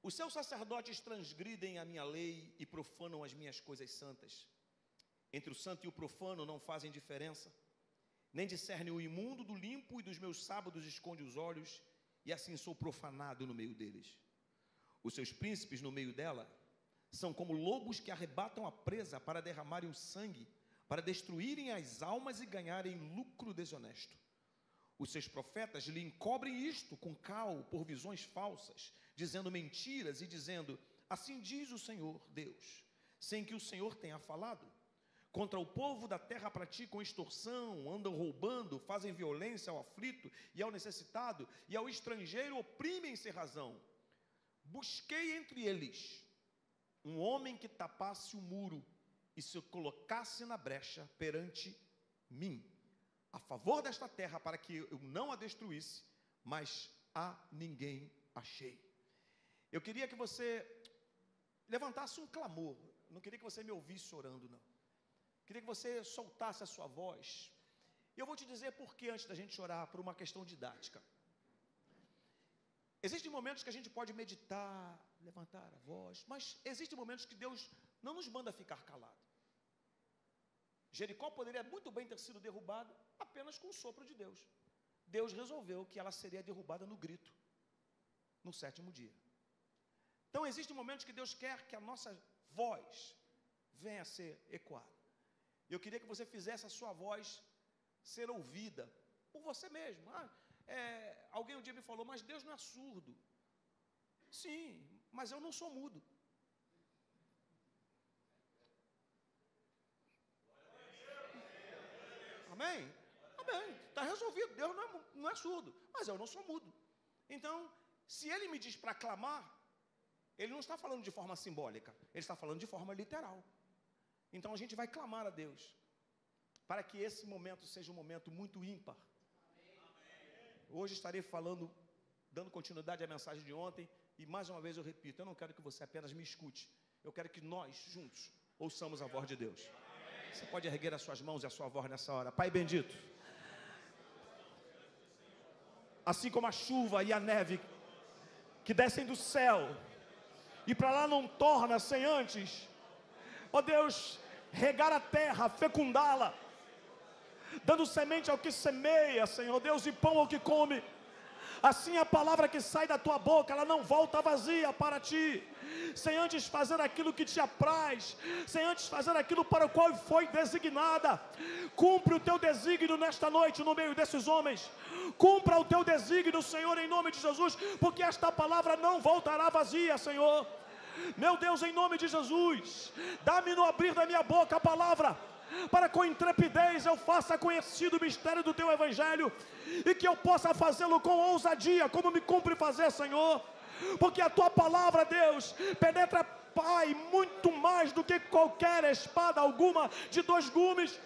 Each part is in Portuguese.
Os seus sacerdotes transgridem a minha lei e profanam as minhas coisas santas. Entre o santo e o profano não fazem diferença, nem discernem o imundo do limpo, e dos meus sábados esconde os olhos, e assim sou profanado no meio deles. Os seus príncipes no meio dela são como lobos que arrebatam a presa para derramarem o sangue, para destruírem as almas e ganharem lucro desonesto. Os seus profetas lhe encobrem isto com cal por visões falsas, dizendo mentiras e dizendo: assim diz o Senhor Deus, sem que o Senhor tenha falado. Contra o povo da terra praticam extorsão, andam roubando, fazem violência ao aflito e ao necessitado, e ao estrangeiro oprimem sem razão. Busquei entre eles um homem que tapasse o muro e se colocasse na brecha perante mim, a favor desta terra, para que eu não a destruísse, mas a ninguém achei. Eu queria que você levantasse um clamor, não queria que você me ouvisse orando, não. Queria que você soltasse a sua voz. Eu vou te dizer por que, antes da gente orar, por uma questão didática. Existem momentos que a gente pode meditar, levantar a voz, mas existem momentos que Deus não nos manda ficar calado. Jericó poderia muito bem ter sido derrubada apenas com o sopro de Deus. Deus resolveu que ela seria derrubada no grito, no 7º dia. Então existem momentos que Deus quer que a nossa voz venha a ser ecoada. Eu queria que você fizesse a sua voz ser ouvida por você mesmo. Alguém um dia me falou: mas Deus não é surdo. Sim, mas eu não sou mudo. Amém? Amém, está resolvido. Deus não é surdo, mas eu não sou mudo. Então, se Ele me diz para clamar, Ele não está falando de forma simbólica, Ele está falando de forma literal. Então a gente vai clamar a Deus, para que esse momento seja um momento muito ímpar. Hoje estarei falando, dando continuidade à mensagem de ontem, e mais uma vez eu repito, eu não quero que você apenas me escute, eu quero que nós juntos ouçamos a voz de Deus. Você pode erguer as suas mãos e a sua voz nessa hora. Pai bendito, assim como a chuva e a neve que descem do céu e para lá não torna sem antes, ó Deus, regar a terra, fecundá-la, dando semente ao que semeia, Senhor Deus, e pão ao que come. Assim a palavra que sai da tua boca, ela não volta vazia para ti, sem antes fazer aquilo que te apraz, sem antes fazer aquilo para o qual foi designada. Cumpre o teu desígnio nesta noite no meio desses homens. Cumpra o teu desígnio, Senhor, em nome de Jesus, porque esta palavra não voltará vazia, Senhor. Meu Deus, em nome de Jesus, dá-me no abrir da minha boca a palavra, para com intrepidez eu faça conhecido o mistério do teu evangelho, e que eu possa fazê-lo com ousadia, como me cumpre fazer, Senhor, porque a tua palavra, Deus, penetra, Pai, muito mais do que qualquer espada alguma de 2 gumes,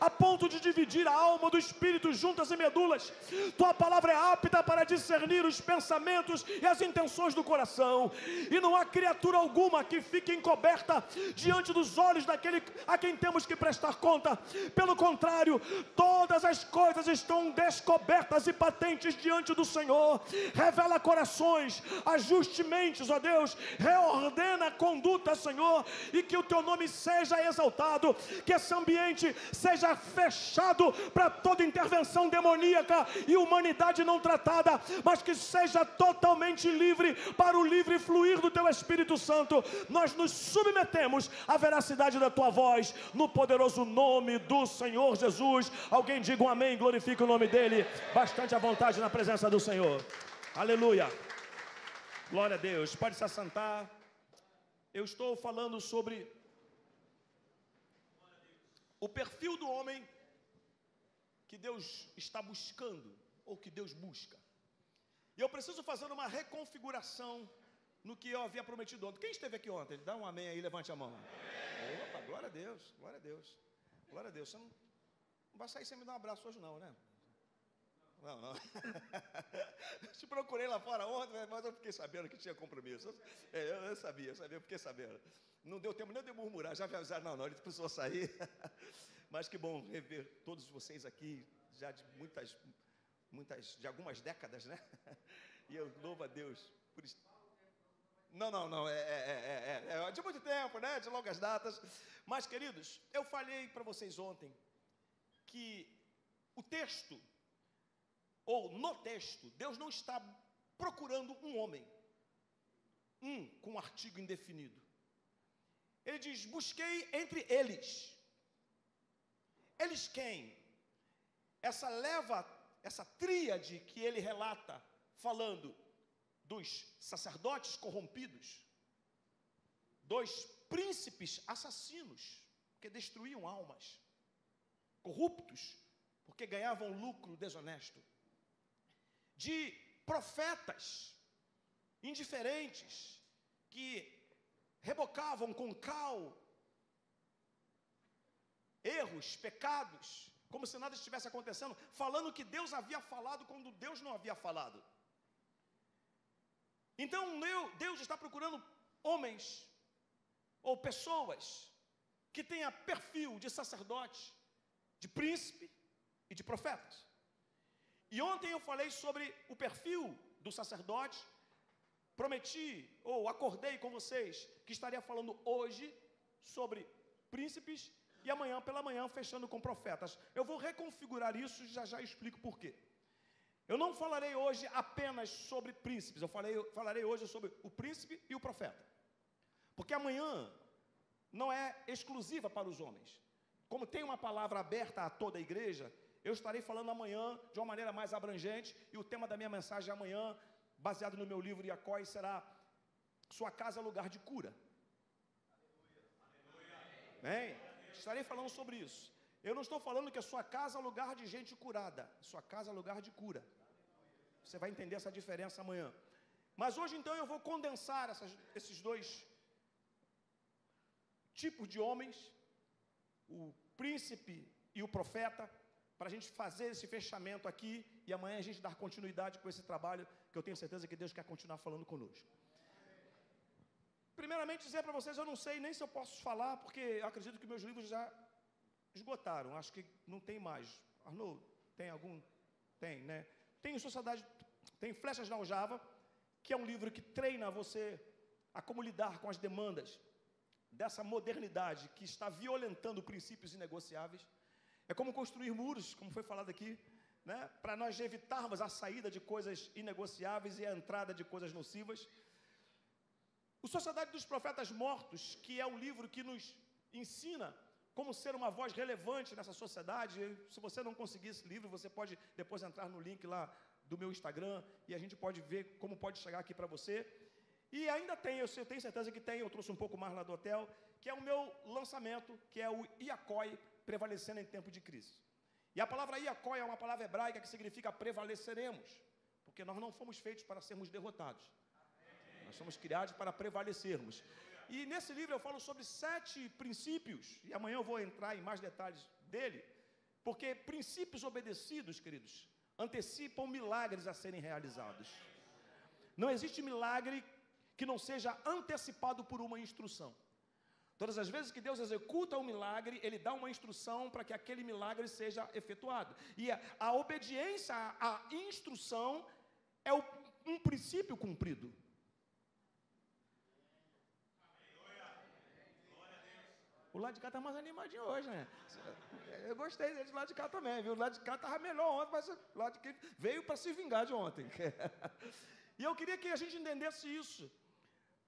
a ponto de dividir a alma do espírito, juntas e medulas. Tua palavra é apta para discernir os pensamentos e as intenções do coração, e não há criatura alguma que fique encoberta diante dos olhos daquele a quem temos que prestar conta. Pelo contrário, todas as coisas estão descobertas e patentes diante do Senhor. Revela corações, ajuste mentes, ó Deus, reordena a conduta, Senhor, e que o teu nome seja exaltado, que esse ambiente seja fechado para toda intervenção demoníaca e humanidade não tratada, mas que seja totalmente livre para o livre fluir do teu Espírito Santo. Nós nos submetemos à veracidade da tua voz, no poderoso nome do Senhor Jesus. Alguém diga um amém, glorifique o nome dele, bastante à vontade na presença do Senhor. Aleluia, glória a Deus. Pode se assentar. Eu estou falando sobre o perfil do homem que Deus está buscando, ou que Deus busca. E eu preciso fazer uma reconfiguração no que eu havia prometido ontem. Quem esteve aqui ontem? Dá um amém aí, levante a mão. Opa, glória a Deus, glória a Deus. Glória a Deus. Você não vai sair sem me dar um abraço hoje não, né? Não. Te procurei lá fora ontem, mas eu fiquei sabendo que tinha compromisso. Eu sabia, eu fiquei sabendo. Não deu tempo nem de murmurar, já me avisaram, não, ele precisou sair. Mas que bom rever todos vocês aqui, já de de algumas décadas, né? E eu louvo a Deus por isso. Não, é de muito tempo, né? De longas datas. Mas, queridos, eu falei para vocês ontem que o texto, ou no texto, Deus não está procurando um homem, com um artigo indefinido. Ele diz, busquei entre eles. Eles quem? Essa tríade que ele relata, falando dos sacerdotes corrompidos, dos príncipes assassinos, que destruíam almas, corruptos, porque ganhavam lucro desonesto, de profetas indiferentes, que rebocavam com cal erros, pecados, como se nada estivesse acontecendo, falando que Deus havia falado quando Deus não havia falado. Então Deus está procurando homens ou pessoas que tenham perfil de sacerdote, de príncipe e de profeta. E ontem eu falei sobre o perfil do sacerdote. Prometi, ou acordei com vocês, que estaria falando hoje sobre príncipes e amanhã pela manhã fechando com profetas. Eu vou reconfigurar isso e já explico por quê. Eu não falarei hoje apenas sobre príncipes, eu falarei hoje sobre o príncipe e o profeta. Porque amanhã não é exclusiva para os homens. Como tem uma palavra aberta a toda a igreja, eu estarei falando amanhã de uma maneira mais abrangente, e o tema da minha mensagem amanhã, baseado no meu livro Iacói, será sua casa é lugar de cura. Bem, estarei falando sobre isso. Eu não estou falando que a sua casa é lugar de gente curada. Sua casa é lugar de cura. Você vai entender essa diferença amanhã. Mas hoje então eu vou condensar esses dois tipos de homens, o príncipe e o profeta, para a gente fazer esse fechamento aqui, e amanhã a gente dar continuidade com esse trabalho, que eu tenho certeza que Deus quer continuar falando conosco. Primeiramente dizer para vocês, eu não sei nem se eu posso falar, porque eu acredito que meus livros já esgotaram, acho que não tem mais. Arnold, tem algum? Tem, né? Tem Sociedade, tem Flechas na Aljava, que é um livro que treina você a como lidar com as demandas dessa modernidade que está violentando princípios inegociáveis. É como construir muros, como foi falado aqui, né? Para nós evitarmos a saída de coisas inegociáveis e a entrada de coisas nocivas. O Sociedade dos Profetas Mortos, que é um livro que nos ensina como ser uma voz relevante nessa sociedade. Se você não conseguir esse livro, você pode depois entrar no link lá do meu Instagram e a gente pode ver como pode chegar aqui para você. E ainda tem, eu tenho certeza que tem, eu trouxe um pouco mais lá do hotel, que é o meu lançamento, que é o Iacói, prevalecendo em tempo de crise. E a palavra Iacói é uma palavra hebraica que significa prevaleceremos, porque nós não fomos feitos para sermos derrotados. Nós somos criados para prevalecermos. E nesse livro eu falo sobre 7 princípios, e amanhã eu vou entrar em mais detalhes dele, porque princípios obedecidos, queridos, antecipam milagres a serem realizados. Não existe milagre que não seja antecipado por uma instrução. Todas as vezes que Deus executa um milagre, Ele dá uma instrução para que aquele milagre seja efetuado. E a obediência à instrução é um princípio cumprido. O lado de cá está mais animadinho hoje, né? Eu gostei dele de lado de cá também, viu? O lado de cá estava melhor ontem, mas o lado de cá veio para se vingar de ontem. E eu queria que a gente entendesse isso.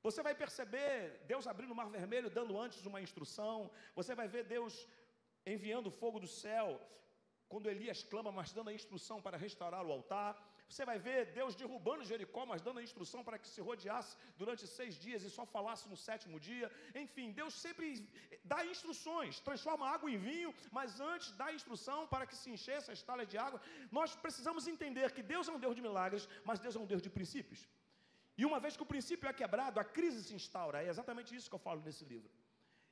Você vai perceber Deus abrindo o mar vermelho, dando antes uma instrução. Você vai ver Deus enviando fogo do céu, quando Elias clama, mas dando a instrução para restaurar o altar. Você vai ver Deus derrubando Jericó, mas dando a instrução para que se rodeasse durante 6 dias e só falasse no 7º dia. Enfim, Deus sempre dá instruções, transforma água em vinho, mas antes dá instrução para que se enchesse as talhas de água. Nós precisamos entender que Deus é um Deus de milagres, mas Deus é um Deus de princípios. E uma vez que o princípio é quebrado, a crise se instaura. É exatamente isso que eu falo nesse livro.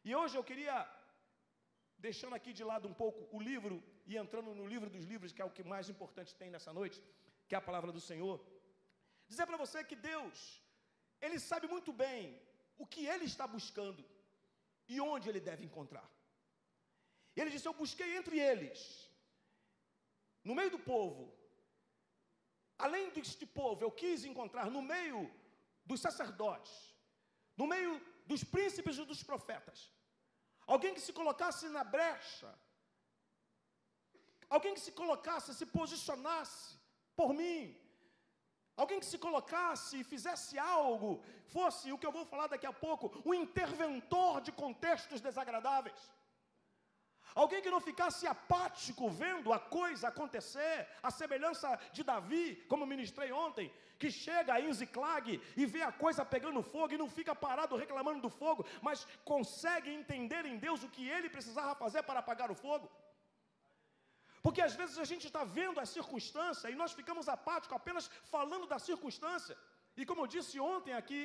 E hoje eu queria, deixando aqui de lado um pouco o livro e entrando no livro dos livros, que é o que mais importante tem nessa noite, que é a palavra do Senhor, dizer para você que Deus, Ele sabe muito bem o que Ele está buscando e onde Ele deve encontrar. Ele disse, eu busquei entre eles, no meio do povo. Além deste povo, eu quis encontrar no meio dos sacerdotes, no meio dos príncipes e dos profetas, alguém que se colocasse na brecha, alguém que se colocasse, se posicionasse por mim, alguém que se colocasse e fizesse algo, fosse o que eu vou falar daqui a pouco, um interventor de contextos desagradáveis. Alguém que não ficasse apático vendo a coisa acontecer, a semelhança de Davi, como ministrei ontem, que chega em Ziclag e vê a coisa pegando fogo e não fica parado reclamando do fogo, mas consegue entender em Deus o que ele precisava fazer para apagar o fogo. Porque às vezes a gente está vendo a circunstância e nós ficamos apáticos apenas falando da circunstância. E como eu disse ontem aqui,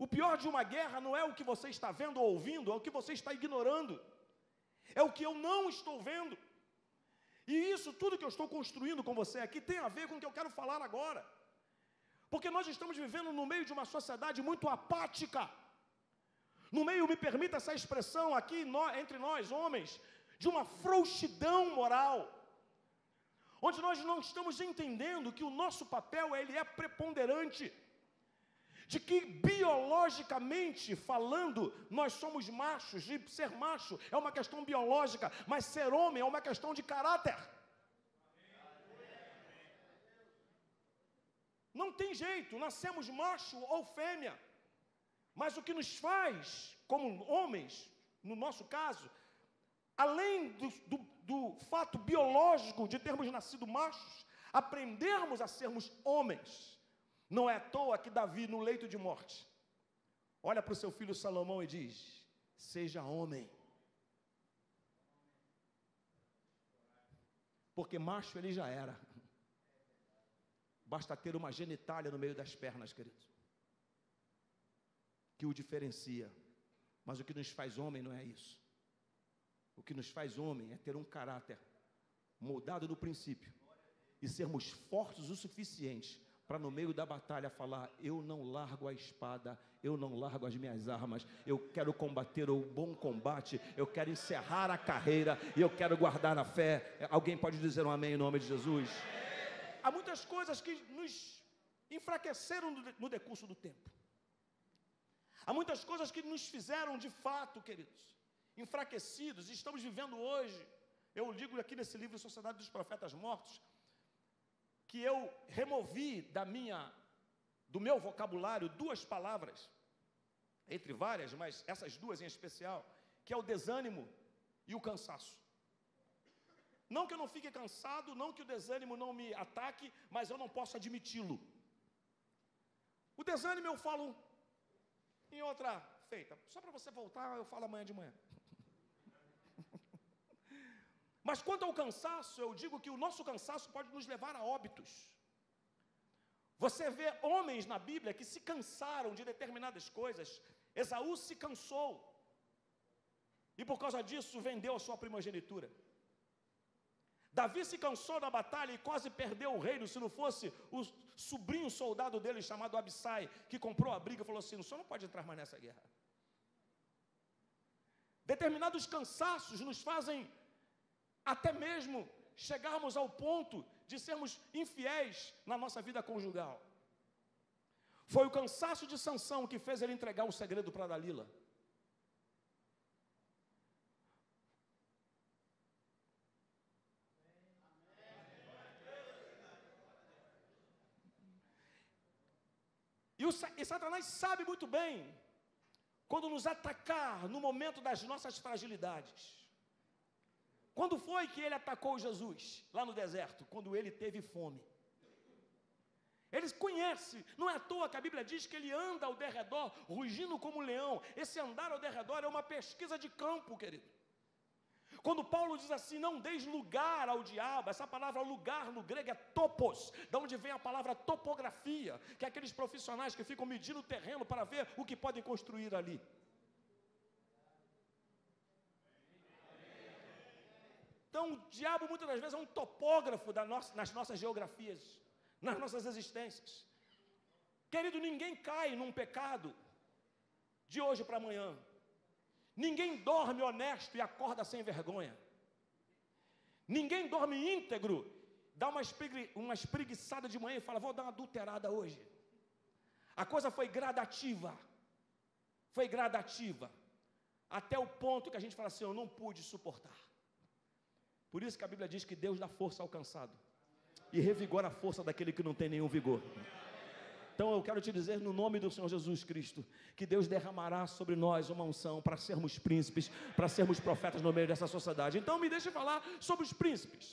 o pior de uma guerra não é o que você está vendo ou ouvindo, é o que você está ignorando. É o que eu não estou vendo. E isso tudo que eu estou construindo com você aqui tem a ver com o que eu quero falar agora. Porque nós estamos vivendo no meio de uma sociedade muito apática. No meio, me permita essa expressão aqui, entre nós, homens, de uma frouxidão moral. Onde nós não estamos entendendo que o nosso papel, ele é preponderante. De que biologicamente falando, nós somos machos, e ser macho é uma questão biológica, mas ser homem é uma questão de caráter. Não tem jeito, nascemos macho ou fêmea, mas o que nos faz, como homens, no nosso caso, além do fato biológico de termos nascido machos, aprendermos a sermos homens. Não é à toa que Davi, no leito de morte, olha para o seu filho Salomão e diz: seja homem. Porque macho ele já era. Basta ter uma genitália no meio das pernas, queridos, que o diferencia. Mas o que nos faz homem não é isso. O que nos faz homem é ter um caráter moldado no princípio e sermos fortes o suficiente para no meio da batalha falar: eu não largo a espada, eu não largo as minhas armas, eu quero combater o bom combate, eu quero encerrar a carreira e eu quero guardar na fé. Alguém pode dizer um amém em nome de Jesus? Há muitas coisas que nos enfraqueceram no decurso do tempo. Há muitas coisas que nos fizeram de fato, queridos, enfraquecidos. Estamos vivendo hoje, eu digo aqui nesse livro Sociedade dos Profetas Mortos, que eu removi do meu vocabulário duas palavras, entre várias, mas essas duas em especial, que é o desânimo e o cansaço. Não que eu não fique cansado, não que o desânimo não me ataque, mas eu não posso admiti-lo. O desânimo eu falo em outra feita, só para você voltar eu falo amanhã de manhã. Mas quanto ao cansaço, eu digo que o nosso cansaço pode nos levar a óbitos. Você vê homens na Bíblia que se cansaram de determinadas coisas. Esaú se cansou e por causa disso vendeu a sua primogenitura. Davi se cansou na batalha e quase perdeu o reino, se não fosse o sobrinho soldado dele chamado Abissai, que comprou a briga e falou assim: o senhor não pode entrar mais nessa guerra. Determinados cansaços nos fazem até mesmo chegarmos ao ponto de sermos infiéis na nossa vida conjugal. Foi o cansaço de Sansão que fez ele entregar o segredo para Dalila. E Satanás sabe muito bem quando nos atacar no momento das nossas fragilidades. Quando foi que ele atacou Jesus lá no deserto? Quando ele teve fome. Eles conhecem, não é à toa que a Bíblia diz que ele anda ao derredor, rugindo como um leão. Esse andar ao derredor é uma pesquisa de campo, querido. Quando Paulo diz assim: não deis lugar ao diabo, essa palavra lugar no grego é topos, da onde vem a palavra topografia, que é aqueles profissionais que ficam medindo o terreno para ver o que podem construir ali. Então, o diabo muitas das vezes é um topógrafo nas nossas geografias, nas nossas existências. Querido, ninguém cai num pecado de hoje para amanhã. Ninguém dorme honesto e acorda sem vergonha. Ninguém dorme íntegro, dá uma espreguiçada de manhã e fala: vou dar uma adulterada hoje. A coisa foi gradativa. foi gradativa, até o ponto que a gente fala assim, eu não pude suportar. Por isso que a Bíblia diz que Deus dá força ao cansado e revigora a força daquele que não tem nenhum vigor. Então eu quero te dizer, no nome do Senhor Jesus Cristo, que Deus derramará sobre nós uma unção para sermos príncipes, para sermos profetas no meio dessa sociedade. Então me deixe falar sobre os príncipes.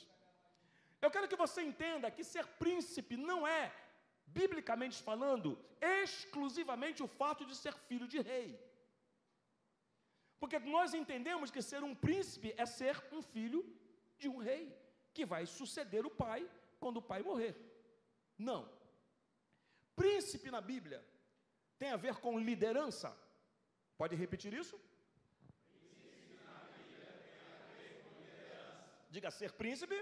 Eu quero que você entenda que ser príncipe não é, biblicamente falando, exclusivamente o fato de ser filho de rei. Porque nós entendemos que ser um príncipe é ser um filho de um rei, que vai suceder o pai quando o pai morrer. Não. Príncipe na Bíblia tem a ver com liderança. Pode repetir isso? Príncipe na Bíblia tem a ver com liderança. Diga, ser príncipe,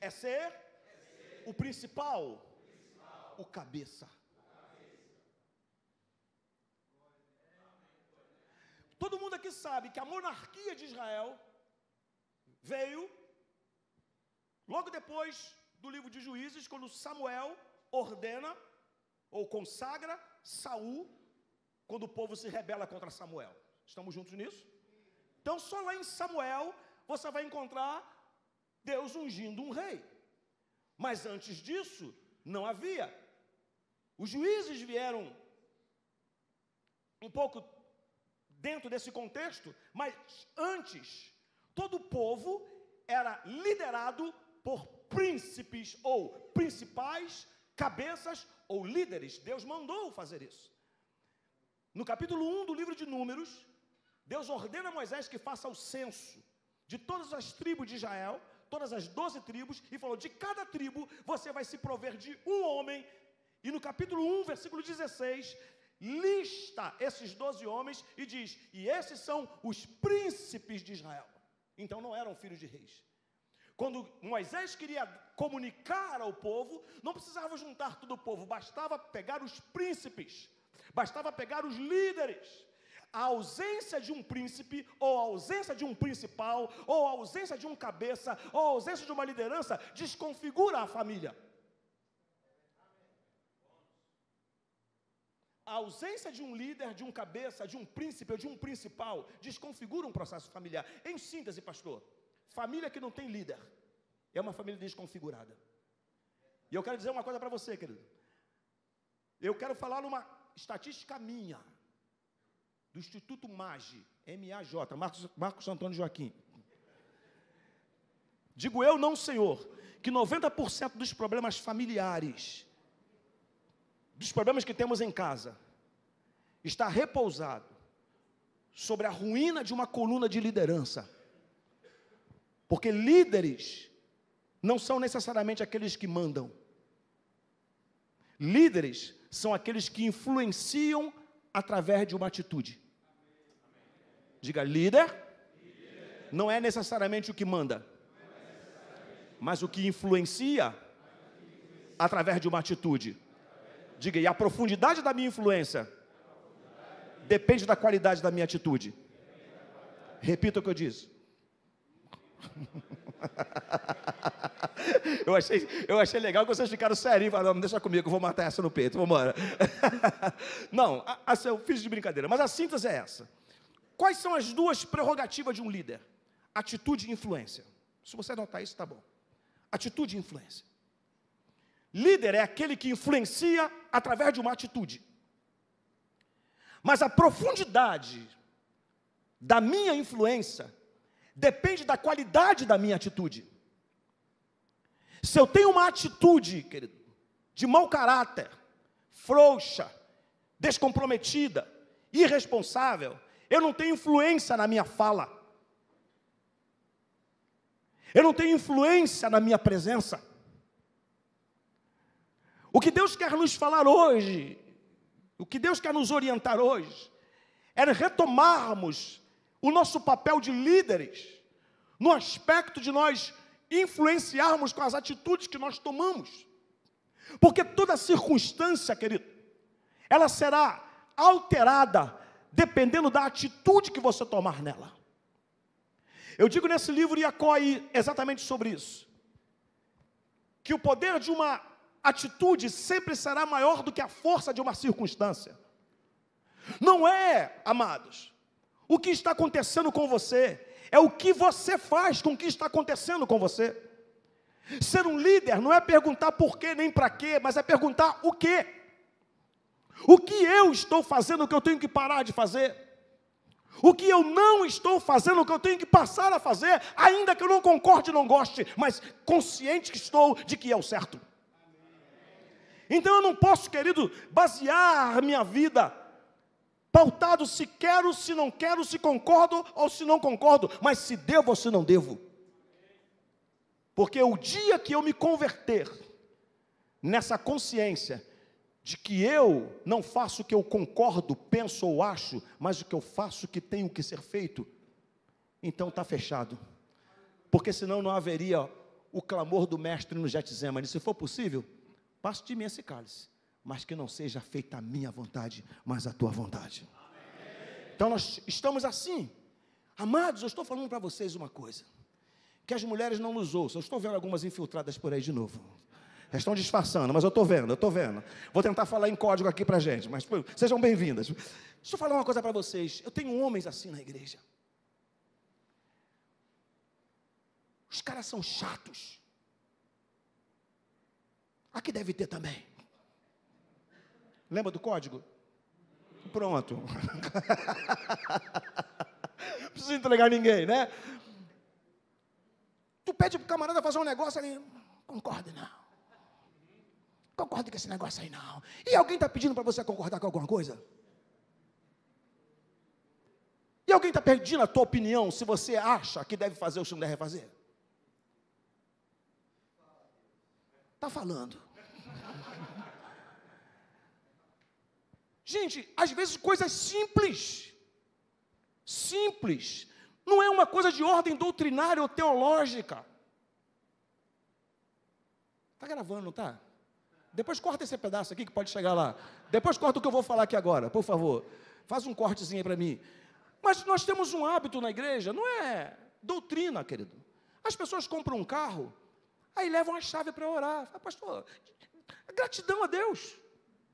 é ser o principal, o cabeça. Todo mundo aqui sabe que a monarquia de Israel veio logo depois do livro de Juízes, quando Samuel ordena ou consagra Saul, quando o povo se rebela contra Samuel. Estamos juntos nisso? Então só lá em Samuel você vai encontrar Deus ungindo um rei. Mas antes disso não havia. Os juízes vieram um pouco dentro desse contexto, mas antes todo o povo era liderado por príncipes ou principais, cabeças ou líderes. Deus mandou fazer isso. No capítulo 1 do livro de Números, Deus ordena a Moisés que faça o censo de todas as tribos de Israel, todas as 12 tribos, e falou, de cada tribo você vai se prover de um homem. E no capítulo 1, versículo 16, lista esses 12 homens e diz, e esses são os príncipes de Israel. Então não eram filhos de reis. Quando Moisés queria comunicar ao povo, não precisava juntar todo o povo, bastava pegar os príncipes, bastava pegar os líderes. A ausência de um príncipe, ou a ausência de um principal, ou a ausência de um cabeça, ou a ausência de uma liderança, desconfigura a família. A ausência de um líder, de um cabeça, de um príncipe ou de um principal desconfigura um processo familiar. Em síntese, pastor, família que não tem líder é uma família desconfigurada. E eu quero dizer uma coisa para você, querido. Eu quero falar numa estatística minha, do Instituto MAJ, M-A-J, Marcos Antônio Joaquim. Digo eu, não, Senhor, que 90% dos problemas familiares, dos problemas que temos em casa, está repousado sobre a ruína de uma coluna de liderança. Porque líderes não são necessariamente aqueles que mandam. Líderes são aqueles que influenciam através de uma atitude. Diga, líder não é necessariamente o que manda, mas o que influencia através de uma atitude. Diga, e a profundidade da minha influência depende da qualidade da minha atitude. Repita o que eu disse. Eu achei legal que vocês ficaram sérios e falaram, deixa comigo, eu vou matar essa no peito, vamos embora. Não, eu fiz de brincadeira, mas a síntese é essa. Quais são as duas prerrogativas de um líder? Atitude e influência. Se você anotar isso, tá bom. Atitude e influência. Líder é aquele que influencia através de uma atitude. Mas a profundidade da minha influência depende da qualidade da minha atitude. Se eu tenho uma atitude, querido, de mau caráter, frouxa, descomprometida, irresponsável, eu não tenho influência na minha fala. Eu não tenho influência na minha presença. O que Deus quer nos falar hoje, o que Deus quer nos orientar hoje, é retomarmos o nosso papel de líderes, no aspecto de nós influenciarmos com as atitudes que nós tomamos. Porque toda circunstância, querido, ela será alterada dependendo da atitude que você tomar nela. Eu digo nesse livro Iacói exatamente sobre isso, que o poder de uma atitude sempre será maior do que a força de uma circunstância. Não é, amados, o que está acontecendo com você, é o que você faz com o que está acontecendo com você. Ser um líder não é perguntar por quê nem para quê, mas é perguntar o quê. O que eu estou fazendo que eu tenho que parar de fazer? O que eu não estou fazendo que eu tenho que passar a fazer, ainda que eu não concorde e não goste, mas consciente que estou de que é o certo. Então eu não posso, querido, basear a minha vida pautado se quero, se não quero, se concordo ou se não concordo, mas se devo ou se não devo. Porque o dia que eu me converter nessa consciência de que eu não faço o que eu concordo, penso ou acho, mas o que eu faço que tenho que ser feito, então está fechado. Porque senão não haveria o clamor do mestre no Getsemane: se for possível, passe de mim esse cálice, mas que não seja feita a minha vontade, mas a tua vontade. Então nós estamos assim. Amados, eu estou falando para vocês uma coisa, que as mulheres não nos ouçam. Eu estou vendo algumas infiltradas por aí de novo. Já estão disfarçando, mas eu estou vendo. Vou tentar falar em código aqui para a gente, mas sejam bem-vindas. Deixa eu falar uma coisa para vocês. Eu tenho homens assim na igreja. Os caras são chatos. Aqui deve ter também. Lembra do código? Pronto. Não precisa entregar ninguém, né? Tu pede para o camarada fazer um negócio ali, concorda não. Concorda com esse negócio aí não. E alguém está pedindo para você concordar com alguma coisa? E alguém está pedindo a tua opinião se você acha que deve fazer ou se não deve fazer? Está falando. Gente, às vezes coisas simples, não é uma coisa de ordem doutrinária ou teológica. Está gravando, não está? Depois corta esse pedaço aqui que pode chegar lá. Depois corta o que eu vou falar aqui agora, por favor. Faz um cortezinho aí para mim. Mas nós temos um hábito na igreja, não é doutrina, querido. As pessoas compram um carro, aí levam a chave para orar. Fala, pastor, gratidão a Deus.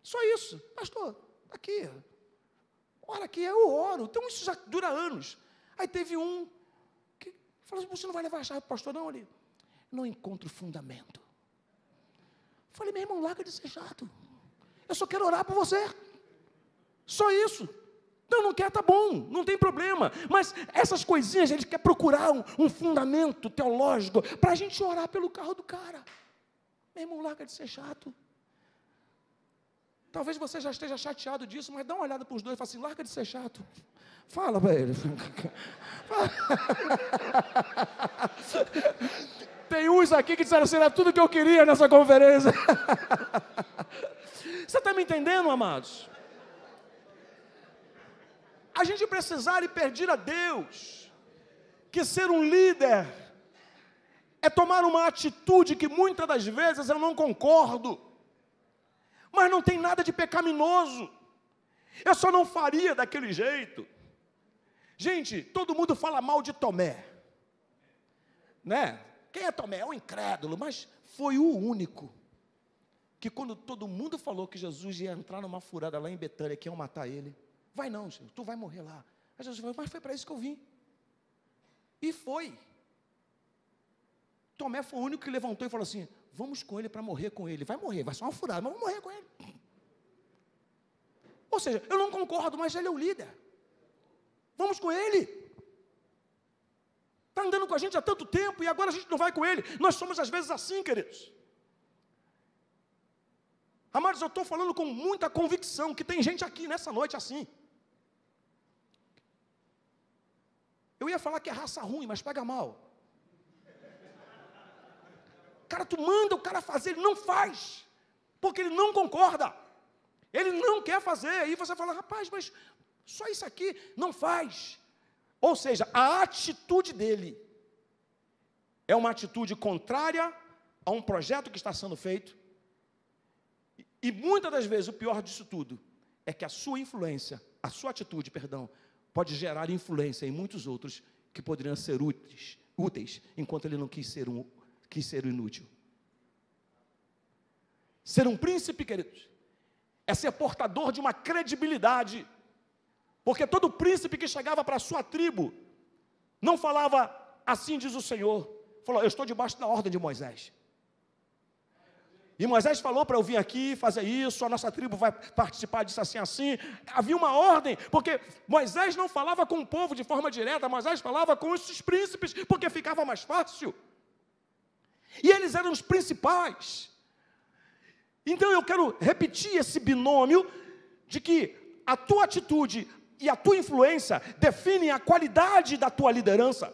Só isso. Pastor, aqui. Ora aqui, eu oro. Então isso já dura anos. Aí teve um que falou assim: você não vai levar a chave para o pastor, não? Ali. Não encontro fundamento. Falei: meu irmão, larga de ser chato. Eu só quero orar por você. Só isso. Então não quer, tá bom, não tem problema. Mas essas coisinhas, a gente quer procurar um fundamento teológico para a gente orar pelo carro do cara. Meu irmão, larga de ser chato. Talvez você já esteja chateado disso, mas dá uma olhada para os dois e fala assim: larga de ser chato. Fala para ele. Tem uns aqui que disseram assim: era tudo que eu queria nessa conferência. Você está me entendendo, amados? A gente precisar e pedir a Deus que ser um líder é tomar uma atitude que muitas das vezes eu não concordo, mas não tem nada de pecaminoso. Eu só não faria daquele jeito. Gente, todo mundo fala mal de Tomé, né? Quem é Tomé? É um incrédulo, mas foi o único que quando todo mundo falou que Jesus ia entrar numa furada lá em Betânia, que iam matar ele: vai não, Senhor, tu vai morrer lá. Aí Jesus falou: mas foi para isso que eu vim. E foi. Tomé foi o único que levantou e falou assim: vamos com ele para morrer com ele. Vai morrer, vai ser uma furada, mas vamos morrer com ele. Ou seja, eu não concordo, mas ele é o líder. Vamos com ele. Está andando com a gente há tanto tempo e agora a gente não vai com ele. Nós somos às vezes assim, queridos. Amados, eu estou falando com muita convicção que tem gente aqui nessa noite assim. Eu ia falar que é raça ruim, mas pega mal. Cara, tu manda o cara fazer, ele não faz, porque ele não concorda. Ele não quer fazer. Aí você fala: rapaz, mas só isso aqui não faz. Ou seja, a atitude dele é uma atitude contrária a um projeto que está sendo feito. E muitas das vezes, o pior disso tudo, é que a sua influência, a sua atitude, pode gerar influência em muitos outros que poderiam ser úteis enquanto ele não quis ser inútil. Ser um príncipe, queridos, é ser portador de uma credibilidade. Porque todo príncipe que chegava para a sua tribo, não falava assim diz o Senhor. Falou, eu estou debaixo da ordem de Moisés. E Moisés falou para eu vir aqui fazer isso, a nossa tribo vai participar disso assim, assim. Havia uma ordem, porque Moisés não falava com o povo de forma direta, Moisés falava com esses príncipes, porque ficava mais fácil. E eles eram os principais. Então eu quero repetir esse binômio de que a tua atitude e a tua influência definem a qualidade da tua liderança.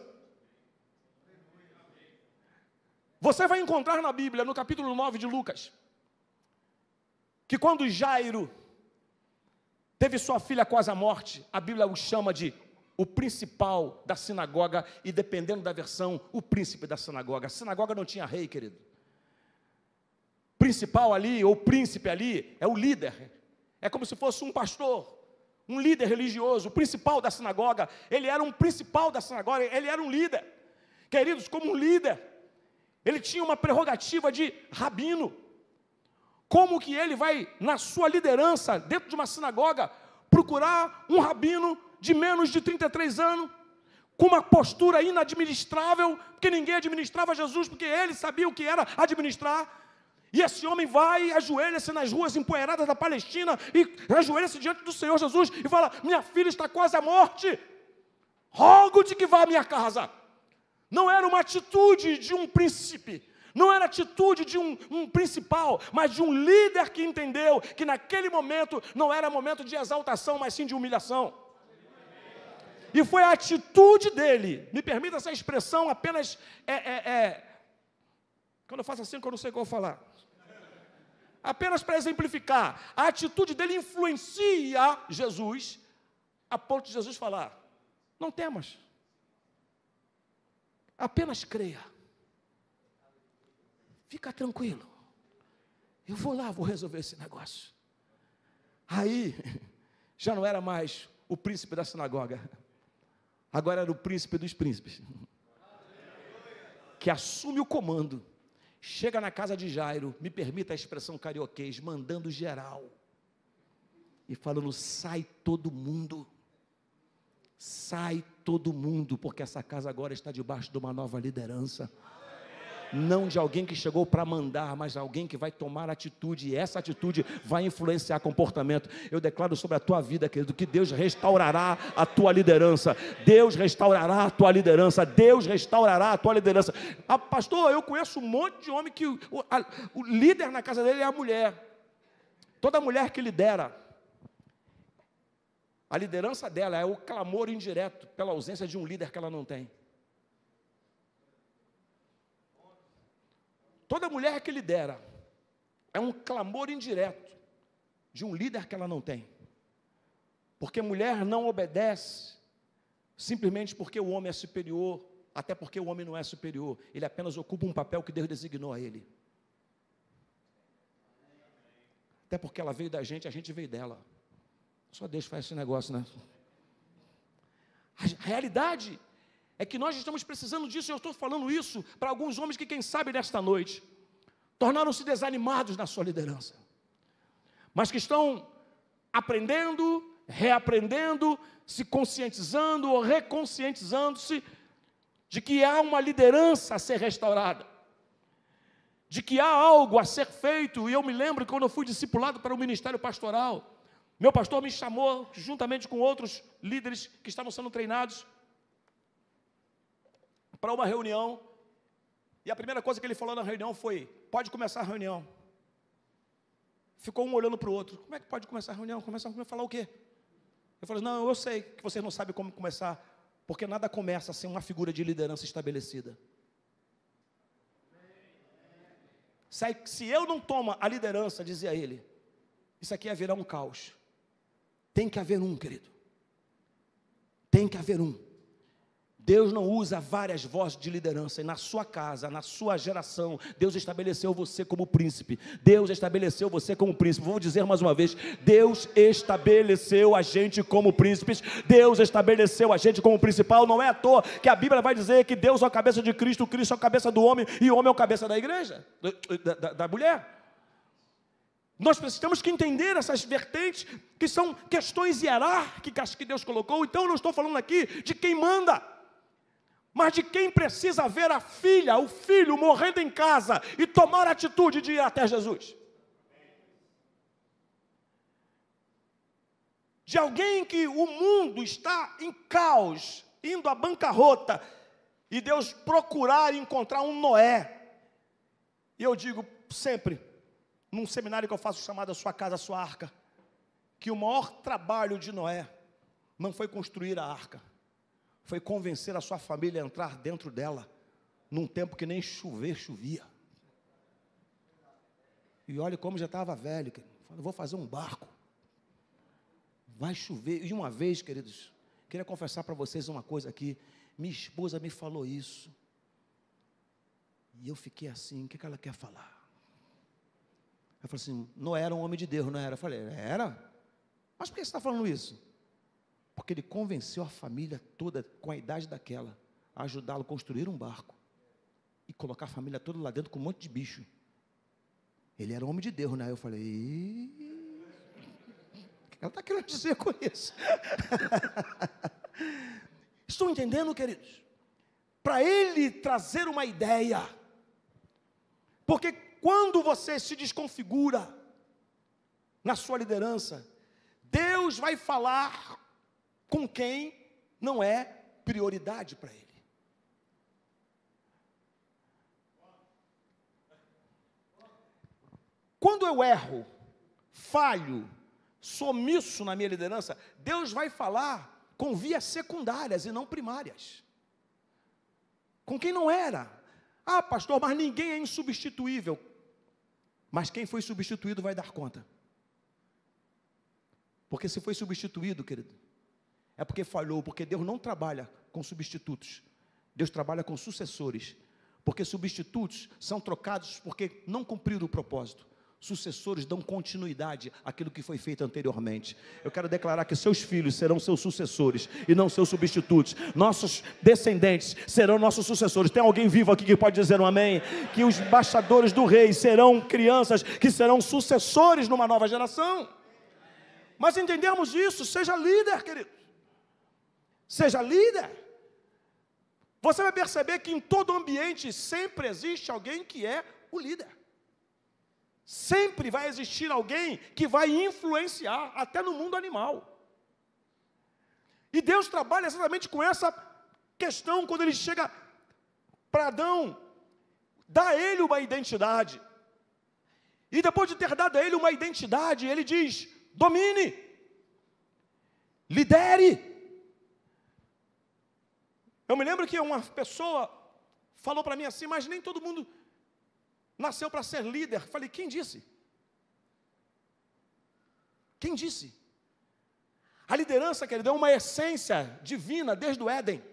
Você vai encontrar na Bíblia, no capítulo 9 de Lucas, que quando Jairo teve sua filha quase à morte, a Bíblia o chama de o principal da sinagoga, e dependendo da versão, o príncipe da sinagoga. A sinagoga não tinha rei, querido. Principal ali, ou príncipe ali, é o líder. É como se fosse um pastor, um líder religioso, o principal da sinagoga. Ele era um principal da sinagoga, ele era um líder. Queridos, como um líder, ele tinha uma prerrogativa de rabino. Como que ele vai, na sua liderança, dentro de uma sinagoga, procurar um rabino de menos de 33 anos, com uma postura inadministrável, porque ninguém administrava Jesus, porque ele sabia o que era administrar. E esse homem vai, ajoelha-se nas ruas empoeiradas da Palestina, e ajoelha-se diante do Senhor Jesus, e fala, minha filha está quase à morte, rogo-te que vá à minha casa. Não era uma atitude de um príncipe, não era atitude de um principal, mas de um líder que entendeu que naquele momento não era momento de exaltação, mas sim de humilhação. E foi a atitude dele, me permita essa expressão apenas, quando eu faço assim, que eu não sei o que eu vou falar. Apenas para exemplificar, a atitude dele influencia Jesus, a ponto de Jesus falar, não temas. Apenas creia. Fica tranquilo. Eu vou lá, vou resolver esse negócio. Aí, já não era mais o príncipe da sinagoga. Agora era o príncipe dos príncipes. Que assume o comando. Chega na casa de Jairo, me permita a expressão carioquês, mandando geral. E falando, sai todo mundo. Sai todo mundo, porque essa casa agora está debaixo de uma nova liderança. Não de alguém que chegou para mandar, mas alguém que vai tomar atitude, e essa atitude vai influenciar comportamento. Eu declaro sobre a tua vida, querido, que Deus restaurará a tua liderança. Deus restaurará a tua liderança. Deus restaurará a tua liderança. Ah, pastor, eu conheço um monte de homem que o líder na casa dele é a mulher. Toda mulher que lidera, a liderança dela é o clamor indireto pela ausência de um líder que ela não tem. Toda mulher que lidera é um clamor indireto de um líder que ela não tem. Porque mulher não obedece simplesmente porque o homem é superior, até porque o homem não é superior. Ele apenas ocupa um papel que Deus designou a ele. Até porque ela veio da gente, a gente veio dela. Só Deus faz esse negócio, né? A realidade é que nós estamos precisando disso. Eu estou falando isso para alguns homens que, quem sabe, nesta noite tornaram-se desanimados na sua liderança, mas que estão aprendendo, reaprendendo, se conscientizando ou reconscientizando-se de que há uma liderança a ser restaurada, de que há algo a ser feito. E eu me lembro que quando eu fui discipulado para o ministério pastoral, meu pastor me chamou, juntamente com outros líderes que estavam sendo treinados, para uma reunião, e a primeira coisa que ele falou na reunião foi, pode começar a reunião. Ficou um olhando para o outro, como é que pode começar a reunião? Começar a falar o quê? Eu falei, não, eu sei que vocês não sabem como começar, porque nada começa sem uma figura de liderança estabelecida. Se eu não tomo a liderança, dizia ele, isso aqui ia virar um caos. Tem que haver um, querido. Tem que haver um. Deus não usa várias vozes de liderança. E na sua casa, na sua geração, Deus estabeleceu você como príncipe. Deus estabeleceu você como príncipe. Vou dizer mais uma vez, Deus estabeleceu a gente como príncipes. Deus estabeleceu a gente como principal. Não é à toa que a Bíblia vai dizer que Deus é a cabeça de Cristo, Cristo é a cabeça do homem, e o homem é a cabeça da igreja, da mulher. Nós precisamos que entender essas vertentes, que são questões hierárquicas que Deus colocou. Então eu não estou falando aqui de quem manda, mas de quem precisa ver a filha, o filho morrendo em casa e tomar a atitude de ir até Jesus. De alguém que o mundo está em caos, indo à bancarrota, e Deus procurar encontrar um Noé. E eu digo sempre, num seminário que eu faço chamado A Sua Casa, a Sua Arca, que o maior trabalho de Noé não foi construir a arca, foi convencer a sua família a entrar dentro dela, num tempo que nem chovia. E olha como já estava velho, falou, vou fazer um barco, vai chover. E uma vez, queridos, queria confessar para vocês uma coisa aqui, minha esposa me falou isso, e eu fiquei assim, o que ela quer falar? Ela falou assim, Noé era um homem de Deus, não era? Eu falei, era? Mas por que você está falando isso? Porque ele convenceu a família toda, com a idade daquela, a ajudá-lo a construir um barco, e colocar a família toda lá dentro com um monte de bicho. Ele era um homem de Deus, né? Eu falei, o que ela está querendo dizer com isso? Estão entendendo, queridos? Para ele trazer uma ideia, porque quando você se desconfigura na sua liderança, Deus vai falar com quem não é prioridade para ele. Quando eu erro, falho, sou omisso na minha liderança, Deus vai falar com vias secundárias e não primárias. Com quem não era. Ah, pastor, mas ninguém é insubstituível. Mas quem foi substituído vai dar conta. Porque se foi substituído, querido, é porque falhou, porque Deus não trabalha com substitutos. Deus trabalha com sucessores. Porque substitutos são trocados porque não cumpriram o propósito. Sucessores dão continuidade àquilo que foi feito anteriormente. Eu quero declarar que seus filhos serão seus sucessores e não seus substitutos. Nossos descendentes serão nossos sucessores. Tem alguém vivo aqui que pode dizer um amém? Que os embaixadores do rei serão crianças que serão sucessores numa nova geração. Mas entendemos isso, seja líder, querido. Seja líder. Você vai perceber que em todo ambiente sempre existe alguém que é o líder. Sempre vai existir alguém que vai influenciar, até no mundo animal. E Deus trabalha exatamente com essa questão, quando Ele chega para Adão, dá a ele uma identidade. E depois de ter dado a ele uma identidade, Ele diz, domine, lidere. Eu me lembro que uma pessoa falou para mim assim, mas nem todo mundo nasceu para ser líder. Falei, quem disse? Quem disse? A liderança, querido, é uma essência divina desde o Éden.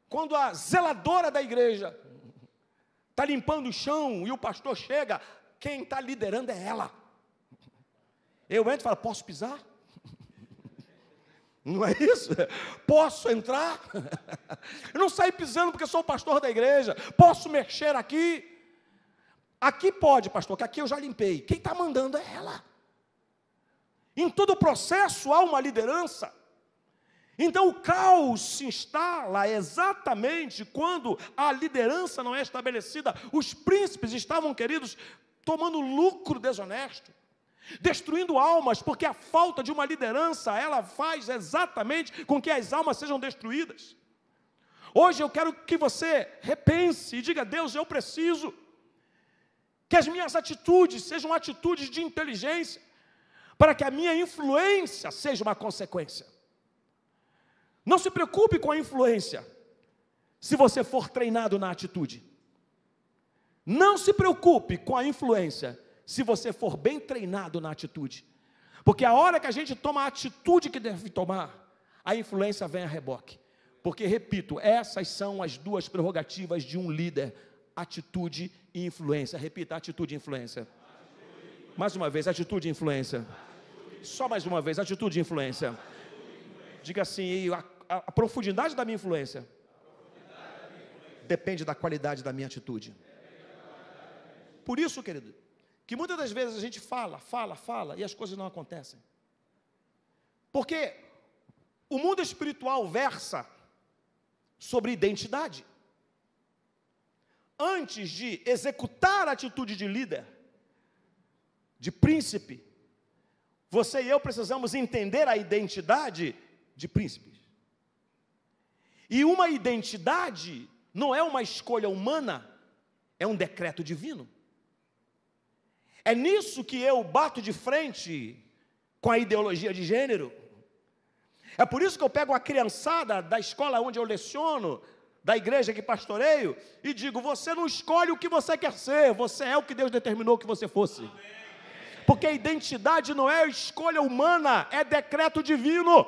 Quando a zeladora da igreja está limpando o chão e o pastor chega, quem está liderando é ela. Eu entro e falo, posso pisar? Não é isso? Posso entrar? Eu não saio pisando porque sou o pastor da igreja. Posso mexer aqui? Aqui pode, pastor, que aqui eu já limpei. Quem está mandando é ela. Em todo o processo há uma liderança. Então o caos se instala exatamente quando a liderança não é estabelecida. Os príncipes estavam, queridos, tomando lucro desonesto, destruindo almas, porque a falta de uma liderança, ela faz exatamente com que as almas sejam destruídas. Hoje eu quero que você repense e diga, Deus, eu preciso que as minhas atitudes sejam atitudes de inteligência, para que a minha influência seja uma consequência. Não se preocupe com a influência, se você for treinado na atitude. Não se preocupe com a influência, se você for bem treinado na atitude. Porque a hora que a gente toma a atitude que deve tomar, a influência vem a reboque. Porque, repito, essas são as duas prerrogativas de um líder: atitude e influência. Repita, atitude e influência. Mais uma vez, atitude e influência. Só mais uma vez, atitude e influência. Diga assim, a profundidade da minha influência depende da qualidade da minha atitude. por isso, querido, que muitas das vezes a gente fala e as coisas não acontecem. Porque o mundo espiritual versa sobre identidade. Antes de executar a atitude de líder, de príncipe, você e eu precisamos entender a identidade de príncipes. E uma identidade não é uma escolha humana, é um decreto divino. É nisso que eu bato de frente com a ideologia de gênero. É por isso que eu pego a criançada da escola onde eu leciono, da igreja que pastoreio, e digo: você não escolhe o que você quer ser, você é o que Deus determinou que você fosse. Porque a identidade não é escolha humana, é decreto divino.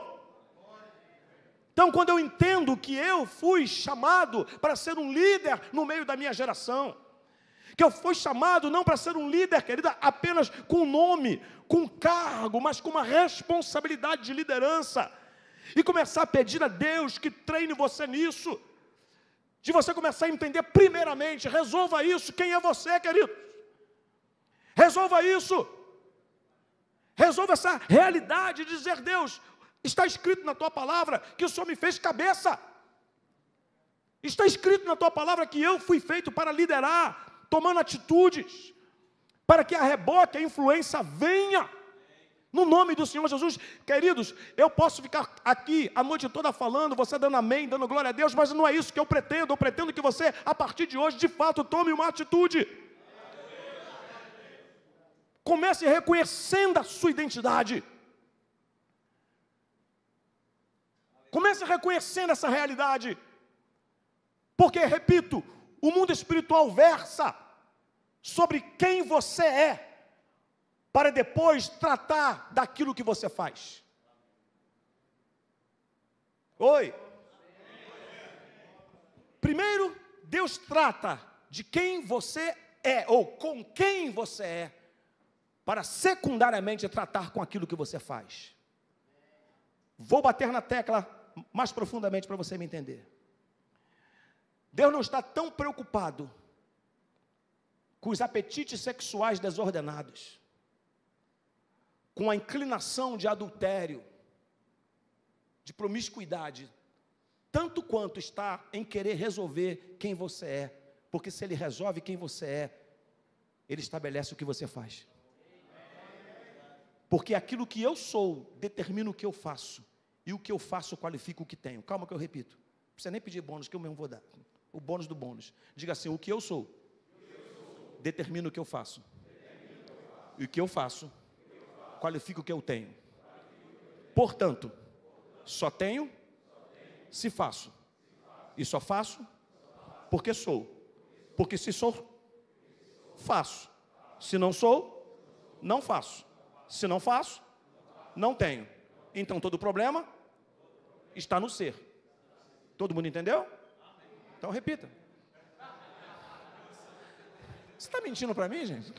Então, quando eu entendo que eu fui chamado para ser um líder no meio da minha geração, que eu fui chamado não para ser um líder, querida, apenas com nome, com cargo, mas com uma responsabilidade de liderança, e começar a pedir a Deus que treine você nisso, de você começar a entender primeiramente, resolva isso, quem é você, querido? Resolva isso, resolva essa realidade de dizer: Deus, está escrito na tua palavra que o Senhor me fez cabeça, está escrito na tua palavra que eu fui feito para liderar, tomando atitudes, para que a reboque, a influência venha, no nome do Senhor Jesus. Queridos, eu posso ficar aqui a noite toda falando, você dando amém, dando glória a Deus, mas não é isso que eu pretendo que você, a partir de hoje, de fato, tome uma atitude. Comece reconhecendo a sua identidade, comece reconhecendo essa realidade, porque, repito, o mundo espiritual versa sobre quem você é, para depois tratar daquilo que você faz. Oi. Primeiro, Deus trata de quem você é, ou com quem você é, para secundariamente tratar com aquilo que você faz. Vou bater na tecla mais profundamente para você me entender. Deus não está tão preocupado com os apetites sexuais desordenados, com a inclinação de adultério, de promiscuidade, tanto quanto está em querer resolver quem você é, porque se Ele resolve quem você é, Ele estabelece o que você faz. Porque aquilo que eu sou determina o que eu faço, e o que eu faço qualifica o que tenho. Calma que eu repito, não precisa nem pedir bônus, que eu mesmo vou dar, o bônus do bônus. Diga assim: o que eu sou determina o que eu faço, e o que eu faço qualifica o que eu tenho. Portanto, só tenho se faço, e só faço porque sou. Porque se sou, faço. Se não sou, não faço. Se não faço, não tenho. Então todo problema está no ser. Todo mundo entendeu? Então repita. Você está mentindo para mim, gente?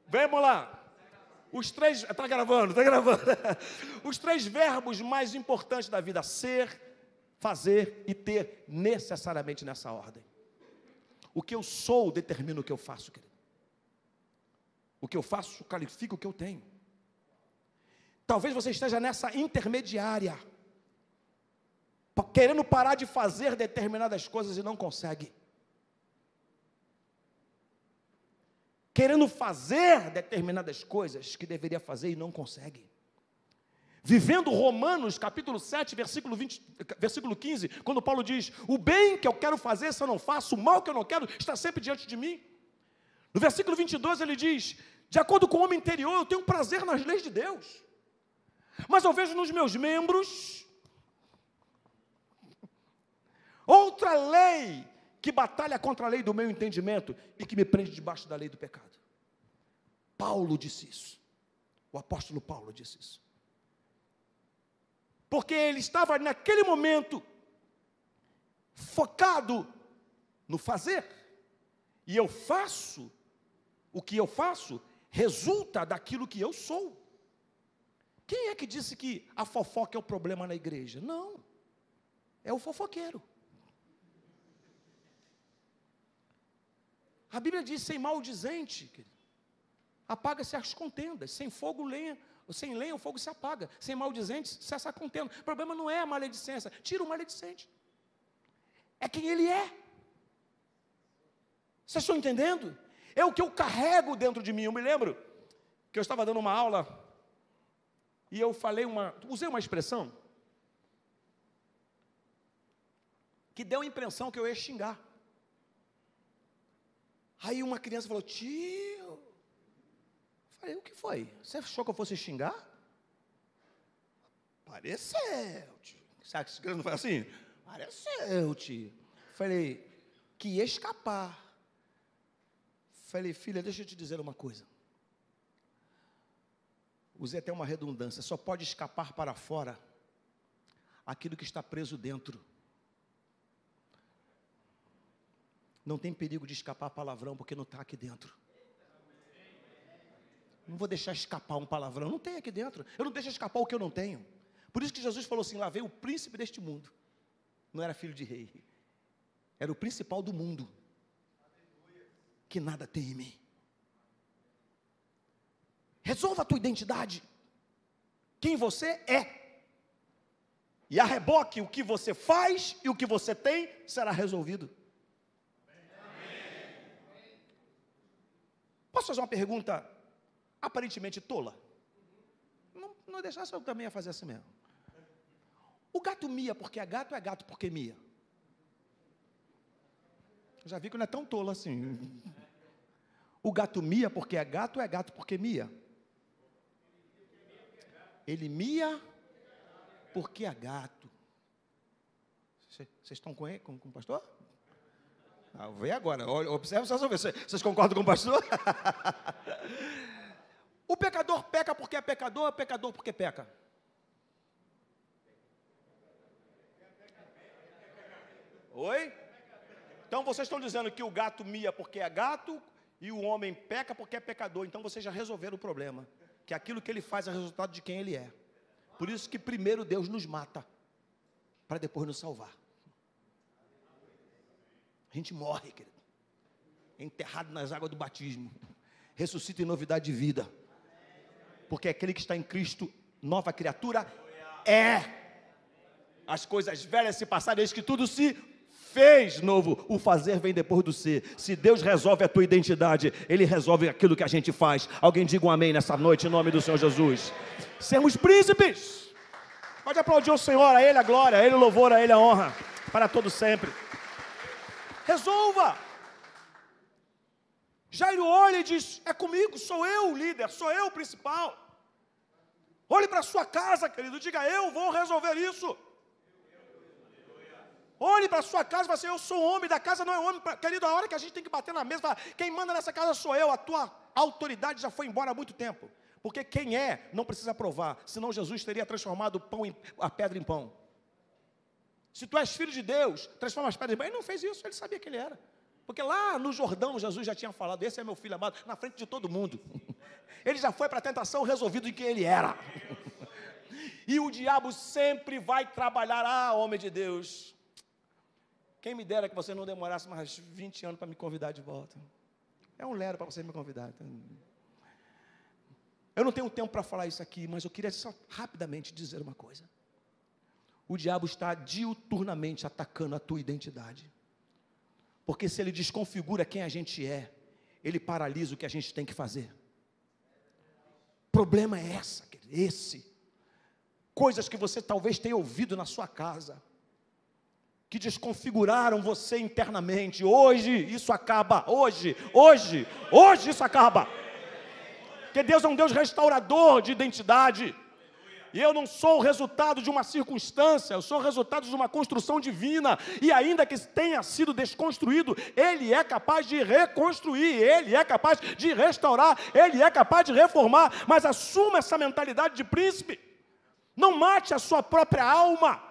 Vamos lá. Os três, está gravando. Os três verbos mais importantes da vida: ser, fazer e ter, necessariamente nessa ordem. O que eu sou determina o que eu faço, querido. O que eu faço qualifica o que eu tenho. Talvez você esteja nessa intermediária, querendo parar de fazer determinadas coisas e não consegue. Querendo fazer determinadas coisas que deveria fazer e não consegue. Vivendo Romanos, capítulo 7, versículo 15, quando Paulo diz: o bem que eu quero fazer, se eu não faço, o mal que eu não quero, está sempre diante de mim. No versículo 22 ele diz: de acordo com o homem interior, eu tenho prazer nas leis de Deus, mas eu vejo nos meus membros outra lei que batalha contra a lei do meu entendimento e que me prende debaixo da lei do pecado. Paulo disse isso. O apóstolo Paulo disse isso. Porque ele estava naquele momento focado no fazer. E eu faço, o que eu faço resulta daquilo que eu sou. Quem é que disse que a fofoca é o problema na igreja? Não, é o fofoqueiro. A Bíblia diz, sem maldizente, apaga-se as contendas, sem lenha o fogo se apaga, sem maldizente cessa a contenda. O problema não é a maledicência, tira o maledicente, é quem ele é. Vocês estão entendendo? É o que eu carrego dentro de mim. Eu me lembro que eu estava dando uma aula e eu usei uma expressão que deu a impressão que eu ia xingar. Aí uma criança falou, tio, eu falei, o que foi? Você achou que eu fosse xingar? Pareceu, tio. Sabe que esse criança não foi assim? Pareceu, tio. Falei, que ia escapar. Falei, filha, deixa eu te dizer uma coisa. Usei até uma redundância, só pode escapar para fora aquilo que está preso dentro. Não tem perigo de escapar palavrão, porque não está aqui dentro. Não vou deixar escapar um palavrão, não tem aqui dentro. Eu não deixo escapar o que eu não tenho. Por isso que Jesus falou assim, lá veio o príncipe deste mundo. Não era filho de rei, era o principal do mundo, que nada tem em mim. Resolva a tua identidade, quem você é. E a reboque, o que você faz e o que você tem, será resolvido. Posso fazer uma pergunta aparentemente tola? Não deixar, eu também ia fazer assim mesmo. O gato mia porque é gato porque mia? Eu já vi que não é tão tolo assim. O gato mia porque é gato porque mia? Ele mia porque é gato. Vocês estão com o pastor? Vê agora, observe só ver. Vocês concordam com o pastor? O pecador peca porque é pecador porque peca? Oi? Então vocês estão dizendo que o gato mia porque é gato e o homem peca porque é pecador. Então vocês já resolveram o problema, que aquilo que ele faz é resultado de quem ele é. Por isso que primeiro Deus nos mata, para depois nos salvar. A gente morre, querido, é enterrado nas águas do batismo, ressuscita em novidade de vida, porque aquele que está em Cristo, nova criatura é. As coisas velhas se passaram, eis que tudo se fez novo. O fazer vem depois do ser. Se Deus resolve a tua identidade, Ele resolve aquilo que a gente faz. Alguém diga um amém nessa noite, em nome do Senhor Jesus. Sermos príncipes. Pode aplaudir o Senhor, a Ele a glória, a Ele o louvor, a Ele a honra, para todo sempre. Resolva. Jairo olha e diz, é comigo, sou eu o líder, sou eu o principal. Olhe para a sua casa, querido, diga, eu vou resolver isso. Olhe para a sua casa e fala assim, eu sou o homem da casa, não é homem. Querido, a hora que a gente tem que bater na mesa, fala, quem manda nessa casa sou eu, a tua autoridade já foi embora há muito tempo. Porque quem é, não precisa provar, senão Jesus teria transformado a pedra em pão. Se tu és filho de Deus, transforma as pedras em pão. Ele não fez isso, ele sabia que ele era. Porque lá no Jordão, Jesus já tinha falado, esse é meu filho amado, na frente de todo mundo. Ele já foi para a tentação resolvido de quem ele era. E o diabo sempre vai trabalhar, homem de Deus. Quem me dera que você não demorasse mais 20 anos para me convidar de volta. É um lero para você me convidar. Eu não tenho tempo para falar isso aqui, mas eu queria só rapidamente dizer uma coisa. O diabo está diuturnamente atacando a tua identidade. Porque se ele desconfigura quem a gente é, ele paralisa o que a gente tem que fazer. O problema é esse. Coisas que você talvez tenha ouvido na sua casa, que desconfiguraram você internamente. Hoje isso acaba, hoje isso acaba. Porque Deus é um Deus restaurador de identidade. E eu não sou o resultado de uma circunstância, eu sou o resultado de uma construção divina. E ainda que tenha sido desconstruído, Ele é capaz de reconstruir, Ele é capaz de restaurar, Ele é capaz de reformar. Mas assuma essa mentalidade de príncipe. Não mate a sua própria alma.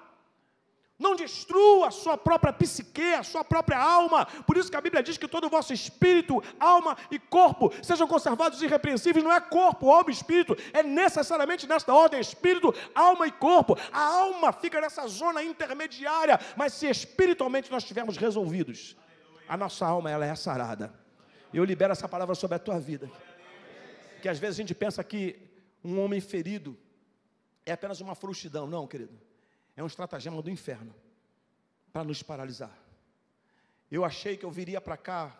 Não destrua a sua própria psique, a sua própria alma. Por isso que a Bíblia diz que todo o vosso espírito, alma e corpo sejam conservados irrepreensíveis. Não é corpo, alma e espírito, é necessariamente nesta ordem, espírito, alma e corpo. A alma fica nessa zona intermediária, mas se espiritualmente nós estivermos resolvidos, a nossa alma ela é sarada. Eu libero essa palavra sobre a tua vida. Que às vezes a gente pensa que um homem ferido é apenas uma frouxidão. Não, querido. É um estratagema do inferno para nos paralisar. Eu achei que eu viria para cá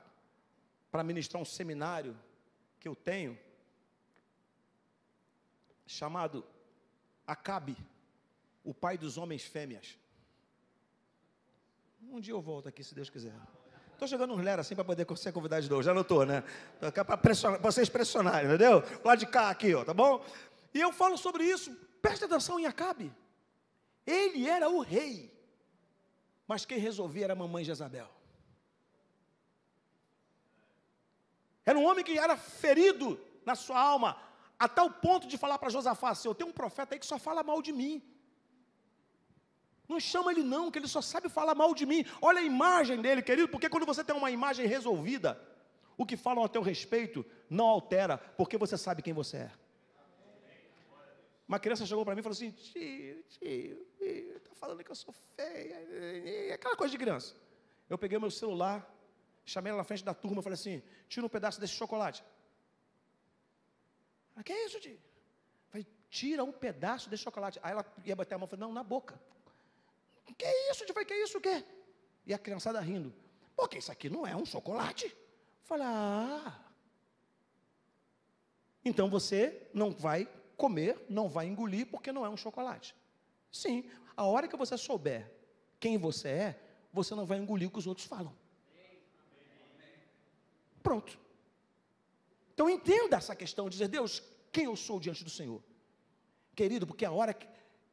para ministrar um seminário que eu tenho, chamado Acabe, o pai dos homens fêmeas. Um dia eu volto aqui, se Deus quiser. Estou jogando uns lera assim para poder ser convidado de novo. Já não estou, né? Para vocês pressionarem, entendeu? Lá de cá, aqui, ó, tá bom? E eu falo sobre isso. Preste atenção em Acabe. Ele era o rei, mas quem resolvia era a mamãe Jezabel. Era um homem que era ferido na sua alma, a tal ponto de falar para Josafá assim: eu tenho um profeta aí que só fala mal de mim. Não chama ele não, que ele só sabe falar mal de mim. Olha a imagem dele, querido, porque quando você tem uma imagem resolvida, o que falam a teu respeito não altera, porque você sabe quem você é. Uma criança chegou para mim e falou assim: tio, está falando que eu sou feia, aquela coisa de criança. Eu peguei o meu celular, chamei ela na frente da turma e falei assim: tira um pedaço desse chocolate. Ah, que é isso, tio? Eu falei: tira um pedaço desse chocolate. Aí ela ia bater a mão e falou: não, na boca. Que é isso, tio? Eu falei: que é isso, o quê? E a criançada rindo: porque isso aqui não é um chocolate. Eu falei: ah, então você não vai comer, não vai engolir, porque não é um chocolate. Sim, a hora que você souber quem você é, você não vai engolir o que os outros falam. Pronto. Então entenda essa questão, dizer: Deus, quem eu sou diante do Senhor? Querido, porque a hora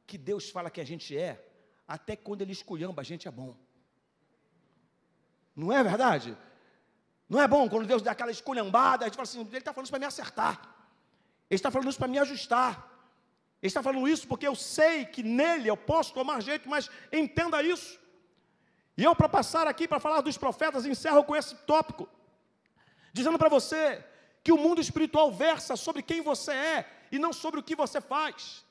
que Deus fala que a gente é, até quando Ele esculhamba a gente é bom. Não é verdade? Não é bom quando Deus dá aquela esculhambada, a gente fala assim: Ele está falando isso para me acertar. Ele está falando isso para me ajustar. Ele está falando isso porque eu sei que nele eu posso tomar jeito, mas entenda isso. E eu, para passar aqui, para falar dos profetas, encerro com esse tópico, dizendo para você que o mundo espiritual versa sobre quem você é e não sobre o que você faz.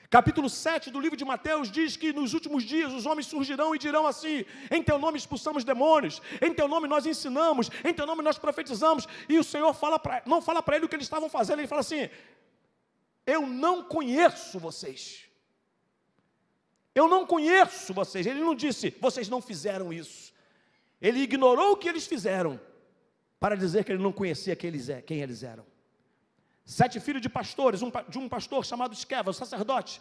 Capítulo 7 do livro de Mateus diz que nos últimos dias os homens surgirão e dirão assim: em teu nome expulsamos demônios, em teu nome nós ensinamos, em teu nome nós profetizamos. E o Senhor não fala para ele o que eles estavam fazendo, ele fala assim: eu não conheço vocês. Eu não conheço vocês. Ele não disse: vocês não fizeram isso. Ele ignorou o que eles fizeram, para dizer que ele não conhecia quem eles eram. 7 filhos de pastores, de um pastor chamado Esqueva, o sacerdote,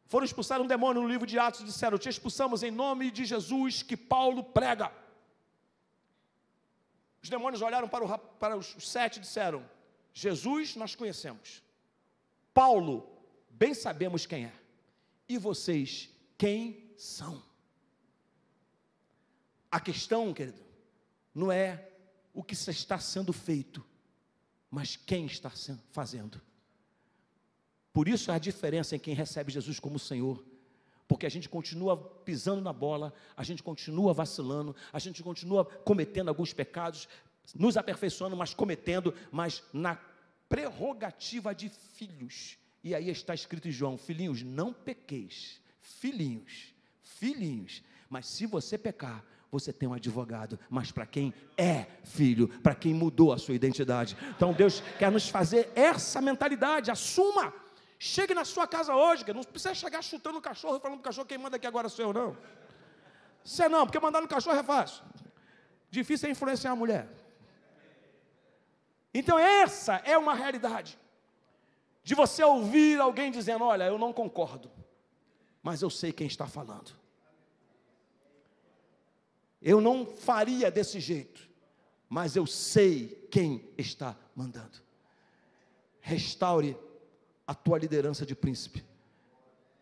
foram expulsar um demônio no livro de Atos e disseram: te expulsamos em nome de Jesus que Paulo prega. Os demônios olharam para os 7 e disseram: Jesus nós conhecemos, Paulo bem sabemos quem é, e vocês quem são? A questão, querido, não é o que está sendo feito, mas quem está fazendo. Por isso a diferença em quem recebe Jesus como Senhor, porque a gente continua pisando na bola, a gente continua vacilando, a gente continua cometendo alguns pecados, nos aperfeiçoando, mas cometendo, mas na prerrogativa de filhos. E aí está escrito em João: filhinhos, não pequeis, filhinhos, mas se você pecar, você tem um advogado, mas para quem é filho, para quem mudou a sua identidade. Então Deus quer nos fazer essa mentalidade. Assuma, chegue na sua casa hoje, não precisa chegar chutando o cachorro e falando para o cachorro: quem manda aqui agora sou eu, não. Você não, porque mandar no cachorro é fácil, difícil é influenciar a mulher. Então essa é uma realidade, de você ouvir alguém dizendo: olha, eu não concordo, mas eu sei quem está falando. Eu não faria desse jeito, mas eu sei quem está mandando. Restaure a tua liderança de príncipe.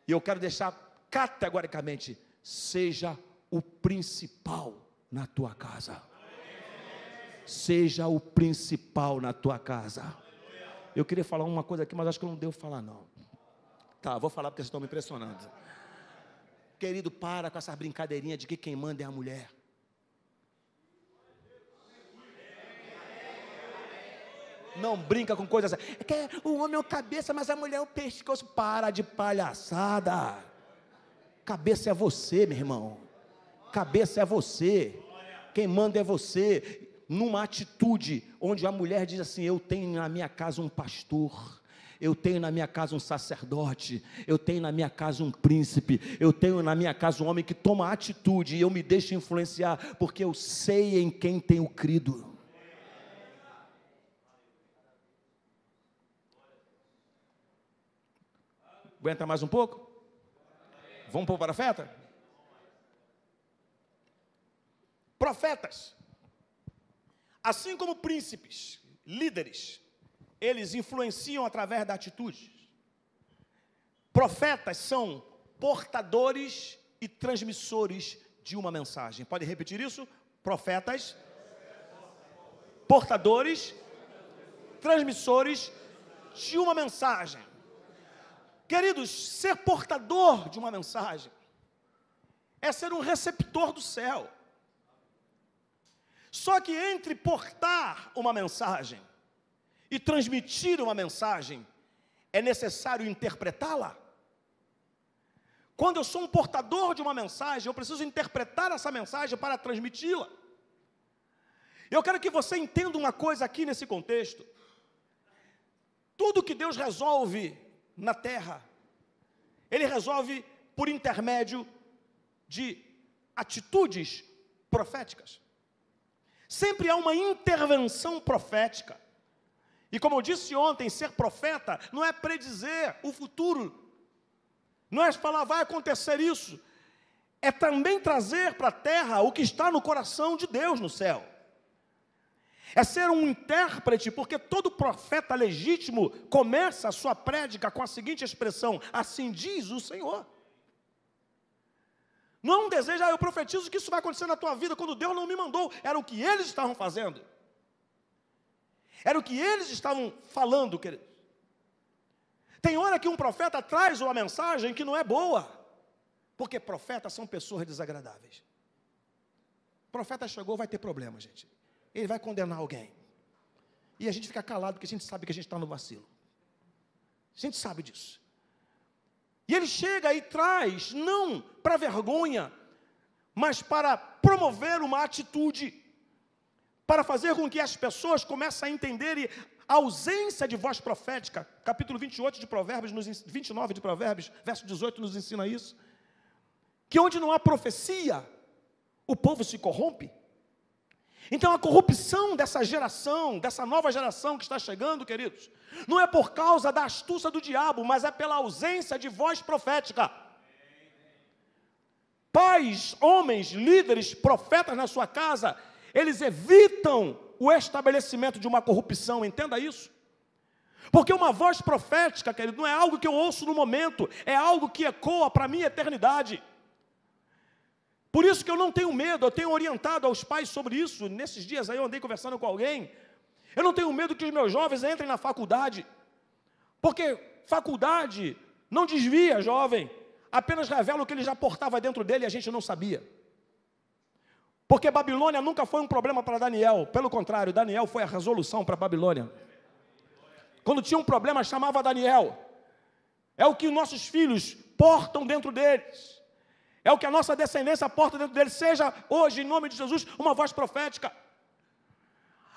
E eu quero deixar categoricamente: seja o principal na tua casa. Seja o principal na tua casa. Eu queria falar uma coisa aqui, mas acho que eu não devo falar não. Tá, vou falar porque vocês estão me impressionando. Querido, para com essa brincadeirinha de que quem manda é a mulher. Não brinca com coisas assim. É que o homem é o cabeça, mas a mulher é o pescoço. Para de palhaçada. Cabeça é você, meu irmão. Cabeça é você. Quem manda é você. numa atitude onde a mulher diz assim: eu tenho na minha casa um pastor, eu tenho na minha casa um sacerdote, eu tenho na minha casa um príncipe, eu tenho na minha casa um homem que toma atitude, e eu me deixo influenciar, porque eu sei em quem tenho crido. Aguenta mais um pouco? Vamos para o profeta? Profetas, assim como príncipes, líderes, eles influenciam através da atitude. Profetas são portadores e transmissores de uma mensagem. Pode repetir isso? Profetas, portadores, transmissores de uma mensagem. Queridos, ser portador de uma mensagem é ser um receptor do céu. Só que entre portar uma mensagem e transmitir uma mensagem, é necessário interpretá-la. Quando eu sou um portador de uma mensagem, eu preciso interpretar essa mensagem para transmiti-la. Eu quero que você entenda uma coisa aqui nesse contexto. Tudo que Deus resolve na terra, Ele resolve por intermédio de atitudes proféticas. Sempre há uma intervenção profética. E como eu disse ontem, ser profeta não é predizer o futuro, não é falar vai acontecer isso, é também trazer para a terra o que está no coração de Deus no céu. É ser um intérprete, porque todo profeta legítimo começa a sua prédica com a seguinte expressão: assim diz o Senhor. Não deseja, eu profetizo que isso vai acontecer na tua vida, quando Deus não me mandou. Era o que eles estavam fazendo. Era o que eles estavam falando, querido. Tem hora que um profeta traz uma mensagem que não é boa, porque profetas são pessoas desagradáveis. O profeta chegou, vai ter problema, gente. Ele vai condenar alguém. E a gente fica calado, porque a gente sabe que a gente está no vacilo. A gente sabe disso. E ele chega e traz, não para vergonha, mas para promover uma atitude, para fazer com que as pessoas comecem a entenderem a ausência de voz profética. Capítulo 28 de Provérbios, 29 de Provérbios, verso 18 nos ensina isso. Que onde não há profecia, o povo se corrompe. Então a corrupção dessa geração, dessa nova geração que está chegando, queridos, não é por causa da astúcia do diabo, mas é pela ausência de voz profética. Pais, homens, líderes, profetas na sua casa, eles evitam o estabelecimento de uma corrupção, entenda isso. Porque uma voz profética, querido, não é algo que eu ouço no momento, é algo que ecoa para a minha eternidade. Por isso que eu não tenho medo, eu tenho orientado aos pais sobre isso. Nesses dias aí eu andei conversando com alguém. Eu não tenho medo que os meus jovens entrem na faculdade, porque faculdade não desvia jovem, apenas revela o que ele já portava dentro dele e a gente não sabia. Porque Babilônia nunca foi um problema para Daniel, pelo contrário, Daniel foi a resolução para Babilônia. Quando tinha um problema, chamava Daniel. É o que nossos filhos portam dentro deles. É o que a nossa descendência porta dentro deles. Seja hoje, em nome de Jesus, uma voz profética.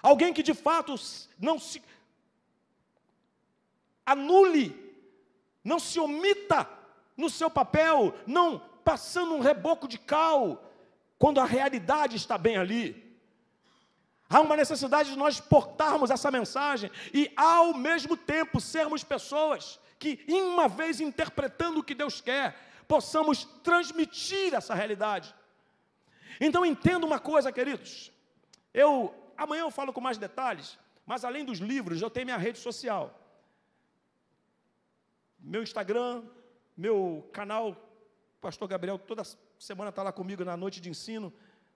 Alguém que de fato não se anule, não se omita no seu papel, não passando um reboco de cal, quando a realidade está bem ali. Há uma necessidade de nós portarmos essa mensagem e, ao mesmo tempo, sermos pessoas que, uma vez interpretando o que Deus quer, possamos transmitir essa realidade. Então, entenda uma coisa, queridos. Amanhã eu falo com mais detalhes, mas além dos livros, eu tenho minha rede social. Meu Instagram, meu canal, Pastor Gabriel, toda semana está lá comigo na noite de ensino.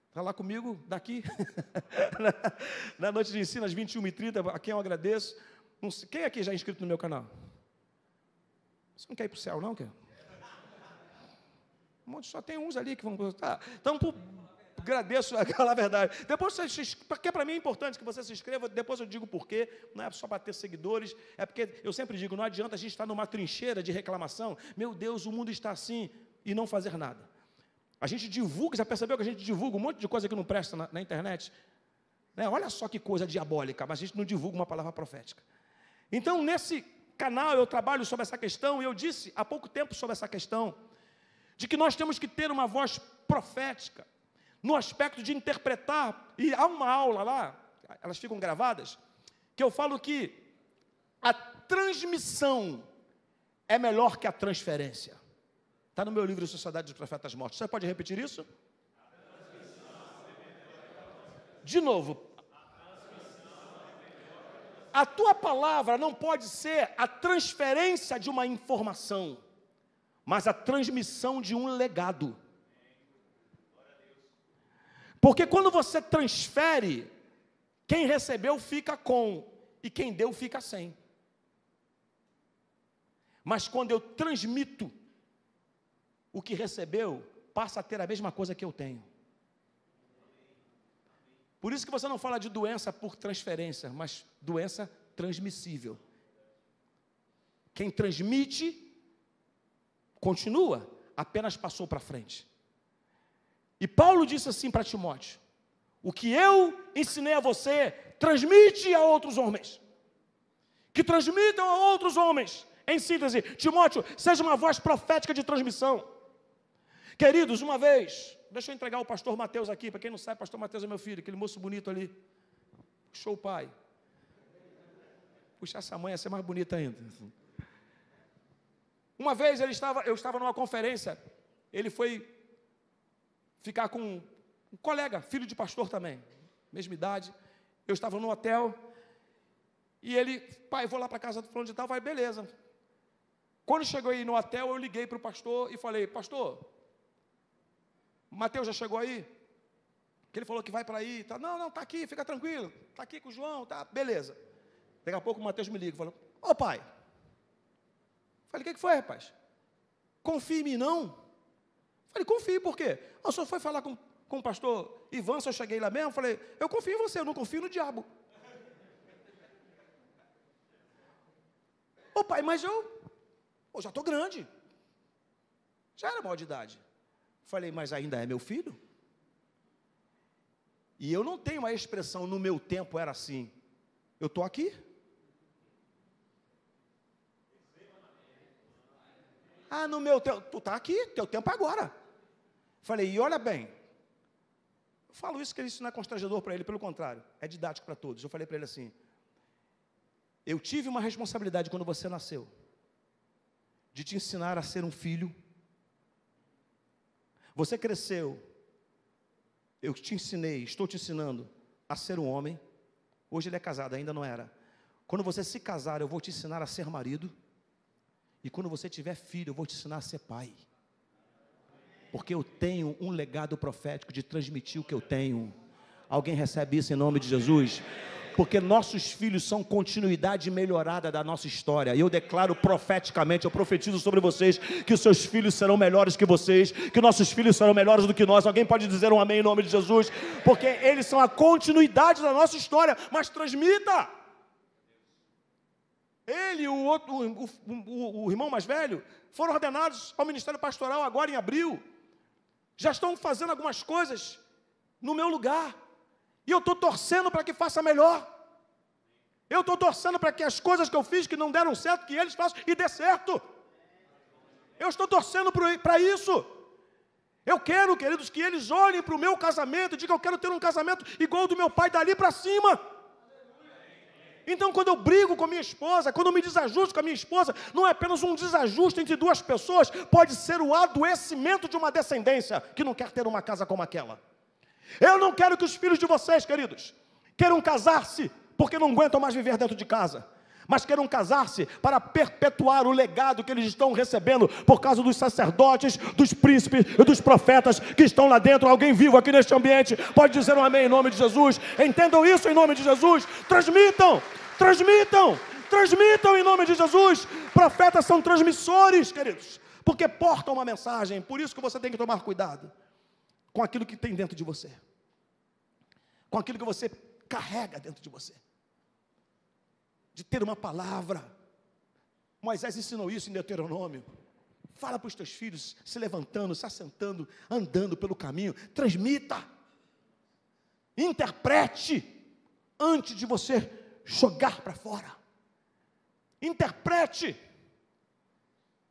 Está lá comigo, daqui, na noite de ensino, às 21h30, a quem eu agradeço. Quem aqui já é inscrito no meu canal? Você não quer ir para o céu, não, quer? Só tem uns ali que vão gostar. Então, agradeço aquela verdade. Depois, porque para mim é importante que você se inscreva, depois eu digo por quê. Não é só para ter seguidores, é porque eu sempre digo, não adianta a gente estar numa trincheira de reclamação. Meu Deus, o mundo está assim, e não fazer nada. A gente divulga, já percebeu que a gente divulga um monte de coisa que não presta na internet? Olha só que coisa diabólica, mas a gente não divulga uma palavra profética. Então, nesse canal eu trabalho sobre essa questão, e eu disse há pouco tempo sobre essa questão, de que nós temos que ter uma voz profética, no aspecto de interpretar, e há uma aula lá, elas ficam gravadas, que eu falo que a transmissão é melhor que a transferência. Está no meu livro Sociedade dos Profetas Mortos. Você pode repetir isso? De novo. A tua palavra não pode ser a transferência de uma informação, mas a transmissão de um legado. Porque quando você transfere, quem recebeu fica com, e quem deu fica sem. Mas quando eu transmito, o que recebeu passa a ter a mesma coisa que eu tenho. Por isso que você não fala de doença por transferência, mas doença transmissível. Quem transmite, continua, apenas passou para frente. E Paulo disse assim para Timóteo: o que eu ensinei a você, transmite a outros homens. Que transmitam a outros homens. Em síntese, Timóteo, seja uma voz profética de transmissão. Queridos, uma vez, deixa eu entregar o pastor Mateus aqui, para quem não sabe, pastor Mateus é meu filho, aquele moço bonito ali. Puxou o pai. Puxar essa mãe ia ser mais bonita ainda. Uma vez eu estava numa conferência, ele foi ficar com um colega, filho de pastor também, mesma idade. Eu estava no hotel, e ele, pai, vou lá para a casa do fulano de tal, vai, beleza. Quando chegou aí no hotel, eu liguei para o pastor e falei: pastor, Mateus já chegou aí? Que ele falou que vai para aí. Tá. Não, está aqui, fica tranquilo. Está aqui com o João, tá, beleza. Daqui a pouco o Mateus me liga e falou: ô pai. Falei: o que foi, rapaz? Confia em mim, não? Falei: confio, por quê? O senhor foi falar com o pastor Ivan, se eu cheguei lá mesmo? Falei: eu confio em você, eu não confio no diabo. Ô pai, mas eu já estou grande. Já era maior de idade. Falei: mas ainda é meu filho? E eu não tenho a expressão, no meu tempo era assim. Eu estou aqui. Ah, no meu tempo, tu está aqui, teu tempo é agora. Falei: e olha bem, eu falo isso que isso não é constrangedor para ele, pelo contrário, é didático para todos. Eu falei para ele assim: eu tive uma responsabilidade quando você nasceu, de te ensinar a ser um filho. Você cresceu, eu te ensinei, estou te ensinando a ser um homem. Hoje ele é casado, ainda não era. Quando você se casar, eu vou te ensinar a ser marido. E quando você tiver filho, eu vou te ensinar a ser pai. Porque eu tenho um legado profético de transmitir o que eu tenho. Alguém recebe isso em nome de Jesus? Porque nossos filhos são continuidade melhorada da nossa história. E eu declaro profeticamente, eu profetizo sobre vocês, que os seus filhos serão melhores que vocês, que nossos filhos serão melhores do que nós. Alguém pode dizer um amém em nome de Jesus? Porque eles são a continuidade da nossa história. Mas transmita. Ele e o irmão mais velho foram ordenados ao ministério pastoral agora em abril. Já estão fazendo algumas coisas no meu lugar. E eu estou torcendo para que faça melhor. Eu estou torcendo para que as coisas que eu fiz que não deram certo, que eles façam e dê certo. Eu estou torcendo para isso. Eu quero, queridos, que eles olhem para o meu casamento e digam: eu quero ter um casamento igual ao do meu pai, dali para cima. Então, quando eu brigo com a minha esposa, quando eu me desajusto com a minha esposa, não é apenas um desajuste entre duas pessoas, pode ser o adoecimento de uma descendência que não quer ter uma casa como aquela. Eu não quero que os filhos de vocês, queridos, queiram casar-se porque não aguentam mais viver dentro de casa, mas queiram casar-se para perpetuar o legado que eles estão recebendo por causa dos sacerdotes, dos príncipes e dos profetas que estão lá dentro. Alguém vivo aqui neste ambiente pode dizer um amém em nome de Jesus? Entendam isso em nome de Jesus. Transmitam, transmitam, transmitam em nome de Jesus. Profetas são transmissores, queridos, porque portam uma mensagem. Por isso que você tem que tomar cuidado com aquilo que tem dentro de você, com aquilo que você carrega dentro de você, de ter uma palavra. Moisés ensinou isso em Deuteronômio. Fala para os teus filhos, se levantando, se assentando, andando pelo caminho. Transmita, interprete. antes de você jogar para fora. Interprete,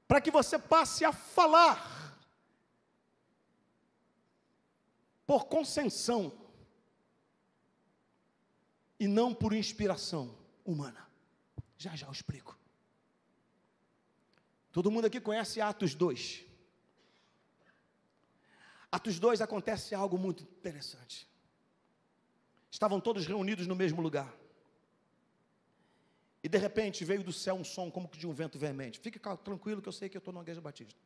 para que você passe a falar por concessão e não por inspiração humana. Já eu explico. Todo mundo aqui conhece Atos 2. Atos 2 acontece algo muito interessante. Estavam todos reunidos no mesmo lugar. E de repente veio do céu um som como que de um vento veemente. Fique tranquilo que eu sei que eu estou na Igreja Batista.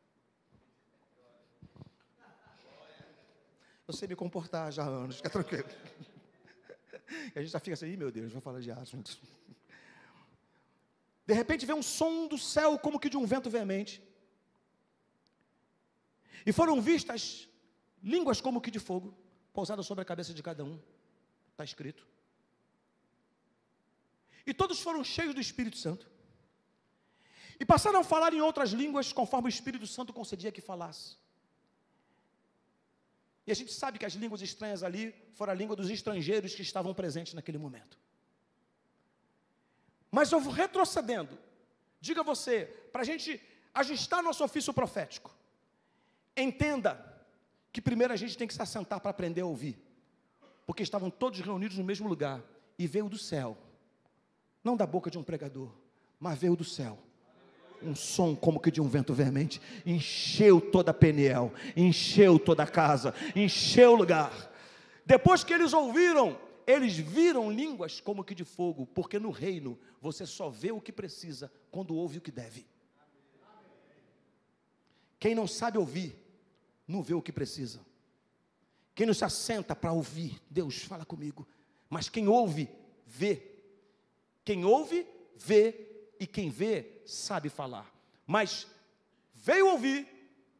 Eu sei me comportar já há anos, fica tranquilo. E a gente já fica assim, meu Deus, vai falar de Atos. De repente veio um som do céu como que de um vento veemente. E foram vistas línguas como que de fogo, pousadas sobre a cabeça de cada um. Está escrito. E todos foram cheios do Espírito Santo. E passaram a falar em outras línguas, conforme o Espírito Santo concedia que falasse. E a gente sabe que as línguas estranhas ali foram a língua dos estrangeiros que estavam presentes naquele momento. Mas eu vou retrocedendo. Diga você, para a gente ajustar nosso ofício profético. Entenda que primeiro a gente tem que se assentar para aprender a ouvir. Porque estavam todos reunidos no mesmo lugar. E veio do céu. Não da boca de um pregador, mas veio do céu. Um som como que de um vento veemente. Encheu toda a Peniel. Encheu toda a casa. Encheu o lugar. Depois que eles ouviram, eles viram línguas como que de fogo. Porque no reino, você só vê o que precisa quando ouve o que deve. Quem não sabe ouvir, não vê o que precisa. Quem não se assenta para ouvir, Deus fala comigo. Mas quem ouve, vê. Quem ouve, vê, e quem vê, sabe falar. Mas veio ouvir,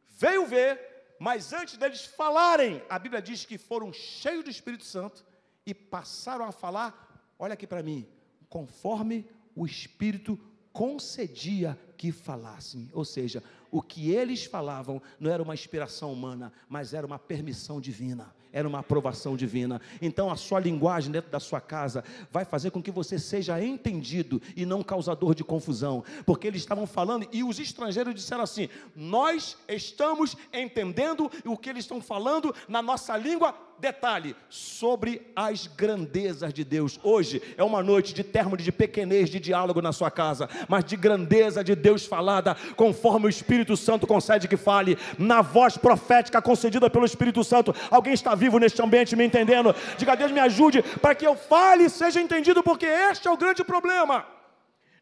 veio ver, mas antes deles falarem, a Bíblia diz que foram cheios do Espírito Santo e passaram a falar, olha aqui para mim, conforme o Espírito concedia que falassem. Ou seja, o que eles falavam não era uma inspiração humana, mas era uma permissão divina, era uma aprovação divina. Então a sua linguagem dentro da sua casa vai fazer com que você seja entendido e não causador de confusão, porque eles estavam falando e os estrangeiros disseram assim, nós estamos entendendo o que eles estão falando na nossa língua. Detalhe, sobre as grandezas de Deus. Hoje é uma noite de término de pequenez, de diálogo na sua casa, mas de grandeza de Deus falada, conforme o Espírito Santo concede que fale, na voz profética concedida pelo Espírito Santo. Alguém está vivo neste ambiente me entendendo? Diga, Deus me ajude para que eu fale e seja entendido, porque este é o grande problema.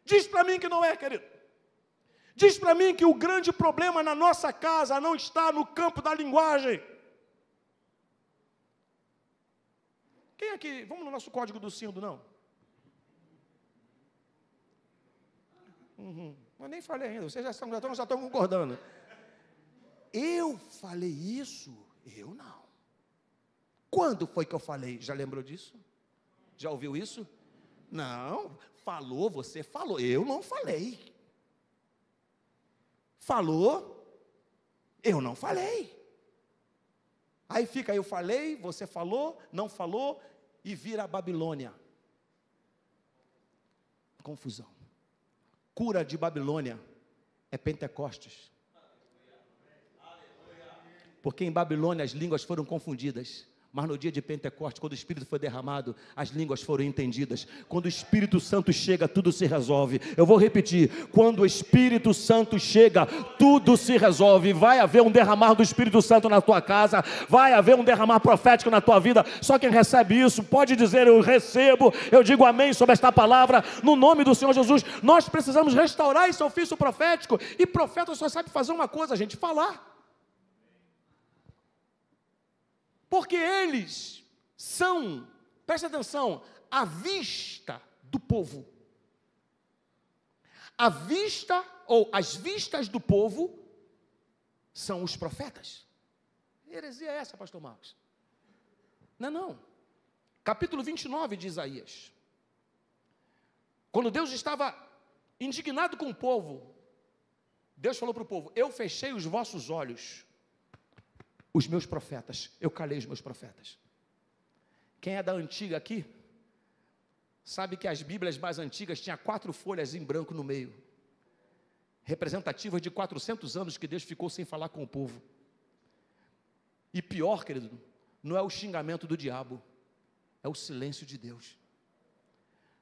Diz para mim que não é, querido. Diz para mim que o grande problema na nossa casa não está no campo da linguagem. Quem aqui, vamos no nosso código do sínodo, não? Eu nem falei ainda, vocês já estão concordando. Eu falei isso? Eu não. Quando foi que eu falei? Já lembrou disso? Já ouviu isso? Não, falou, você falou, eu não falei. Falou, eu não falei. Aí fica, eu falei, você falou, não falou, e vira a Babilônia. Confusão. Cura de Babilônia é Pentecostes. Porque em Babilônia as línguas foram confundidas. Mas no dia de Pentecostes, quando o Espírito foi derramado, as línguas foram entendidas. Quando o Espírito Santo chega, tudo se resolve. Eu vou repetir, quando o Espírito Santo chega, tudo se resolve. Vai haver um derramar do Espírito Santo na tua casa, vai haver um derramar profético na tua vida. Só quem recebe isso pode dizer, eu recebo, eu digo amém sobre esta palavra, no nome do Senhor Jesus. Nós precisamos restaurar esse ofício profético, e profeta só sabe fazer uma coisa, gente, falar. Porque eles são, presta atenção, a vista do povo. A vista, ou as vistas do povo, são os profetas. Que heresia é essa, pastor Marcos? Não. Capítulo 29 de Isaías. Quando Deus estava indignado com o povo, Deus falou para o povo, eu fechei os vossos olhos, os meus profetas, eu calei os meus profetas. Quem é da antiga aqui, Sabe que as Bíblias mais antigas tinham 4 folhas em branco no meio, representativas de 400 anos que Deus ficou sem falar com o povo. E pior, querido, não é o xingamento do diabo, é o silêncio de Deus.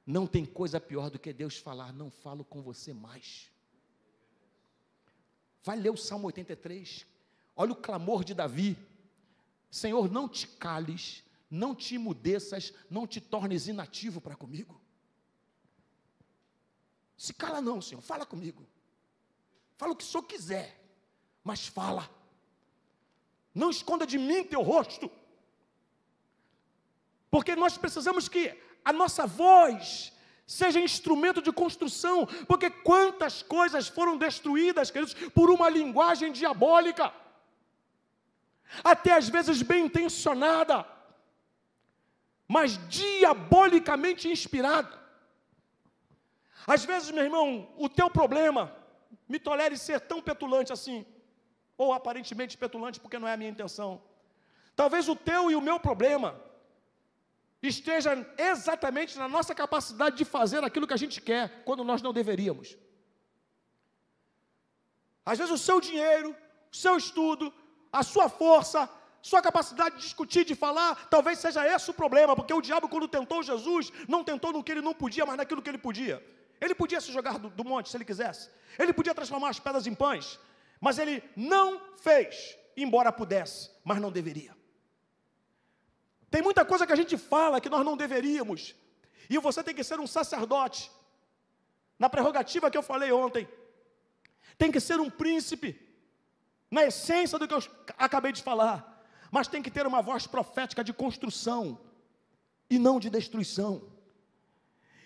Não tem coisa pior do que Deus falar: não falo com você mais. Vai ler o Salmo 83, olha o clamor de Davi: Senhor, não te cales, não te emudeças, não te tornes inativo para comigo. Se cala não, Senhor, fala comigo. Fala o que o Senhor quiser, mas fala. Não esconda de mim teu rosto. Porque nós precisamos que a nossa voz seja instrumento de construção. Porque quantas coisas foram destruídas, queridos, por uma linguagem diabólica. Até às vezes bem intencionada, mas diabolicamente inspirada. Às vezes, meu irmão, o teu problema, me tolere ser tão petulante assim, ou aparentemente petulante, porque não é a minha intenção. Talvez o teu e o meu problema esteja exatamente na nossa capacidade de fazer aquilo que a gente quer, quando nós não deveríamos. Às vezes o seu dinheiro, o seu estudo, a sua força, sua capacidade de discutir, de falar, talvez seja esse o problema, porque o diabo, quando tentou Jesus, não tentou no que ele não podia, mas naquilo que ele podia. Ele podia se jogar do monte, se ele quisesse. Ele podia transformar as pedras em pães, mas ele não fez, embora pudesse, mas não deveria. Tem muita coisa que a gente fala que nós não deveríamos, e você tem que ser um sacerdote, na prerrogativa que eu falei ontem, tem que ser um príncipe, na essência do que eu acabei de falar, mas tem que ter uma voz profética de construção, e não de destruição.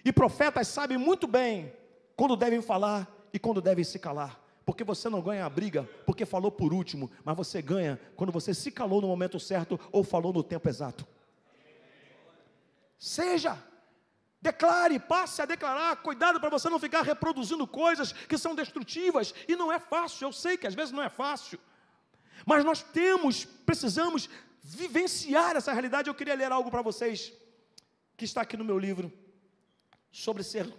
E profetas sabem muito bem quando devem falar e quando devem se calar, porque você não ganha a briga porque falou por último, mas você ganha quando você se calou no momento certo ou falou no tempo exato. Seja, declare, passe a declarar, cuidado para você não ficar reproduzindo coisas que são destrutivas, e não é fácil, eu sei que às vezes não é fácil, mas nós precisamos vivenciar essa realidade. Eu queria ler algo para vocês, que está aqui no meu livro, sobre ser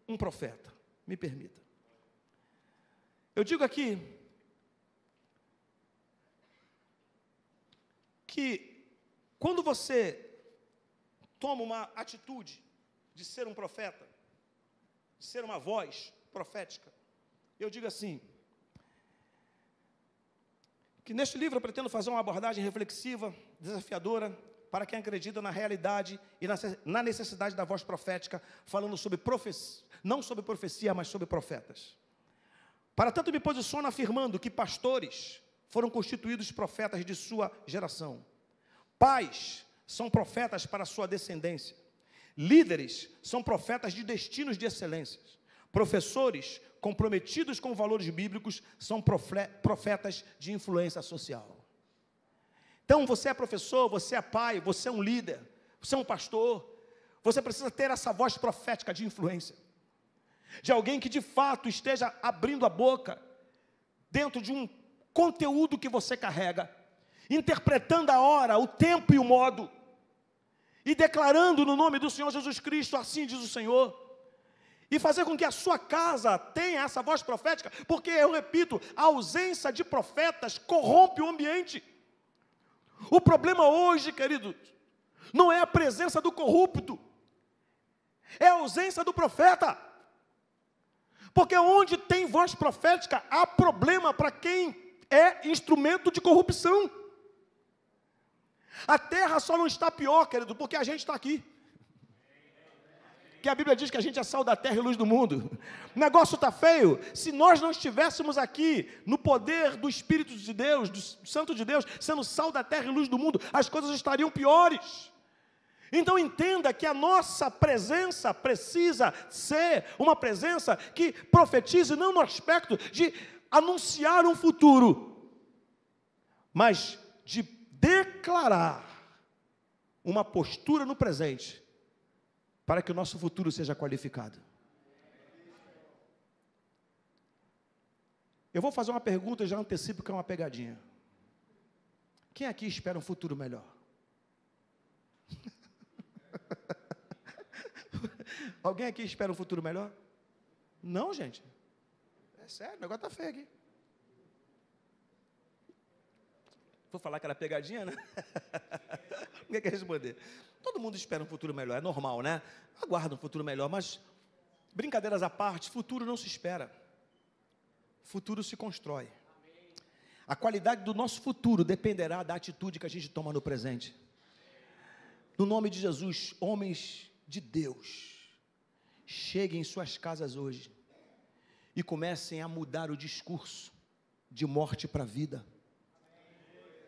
um profeta, me permita. Eu digo aqui, que quando você toma uma atitude de ser um profeta, de ser uma voz profética, eu digo assim, que neste livro eu pretendo fazer uma abordagem reflexiva, desafiadora, para quem acredita na realidade e na necessidade da voz profética, falando sobre não sobre profecia, mas sobre profetas. Para tanto me posiciono afirmando que pastores foram constituídos profetas de sua geração, pais são profetas para a sua descendência, líderes são profetas de destinos de excelência, professores comprometidos com valores bíblicos são profetas de influência social. Então você é professor, você é pai, você é um líder, você é um pastor, você precisa ter essa voz profética de influência, de alguém que de fato esteja abrindo a boca dentro de um conteúdo que você carrega, interpretando a hora, o tempo e o modo, e declarando no nome do Senhor Jesus Cristo, assim diz o Senhor, e fazer com que a sua casa tenha essa voz profética, porque, eu repito, a ausência de profetas corrompe o ambiente. O problema hoje, queridos, não é a presença do corrupto, é a ausência do profeta. Porque onde tem voz profética, há problema para quem é instrumento de corrupção. A terra só não está pior, querido, porque a gente está aqui. Que a Bíblia diz que a gente é sal da terra e luz do mundo. O negócio está feio. Se nós não estivéssemos aqui, no poder do Espírito de Deus, do Santo de Deus, sendo sal da terra e luz do mundo, as coisas estariam piores. Então entenda que a nossa presença precisa ser uma presença que profetize, não no aspecto de anunciar um futuro, mas de declarar uma postura no presente, para que o nosso futuro seja qualificado. Eu vou fazer uma pergunta e já antecipo que é uma pegadinha. Quem aqui espera um futuro melhor? Alguém aqui espera um futuro melhor? Não, gente. É sério, o negócio está feio aqui. Vou falar que era pegadinha, né? Ninguém quer responder. Todo mundo espera um futuro melhor, é normal, né? Aguarda um futuro melhor, mas, brincadeiras à parte, futuro não se espera. Futuro se constrói. A qualidade do nosso futuro dependerá da atitude que a gente toma no presente. No nome de Jesus, homens de Deus, cheguem em suas casas hoje e comecem a mudar o discurso de morte para a vida,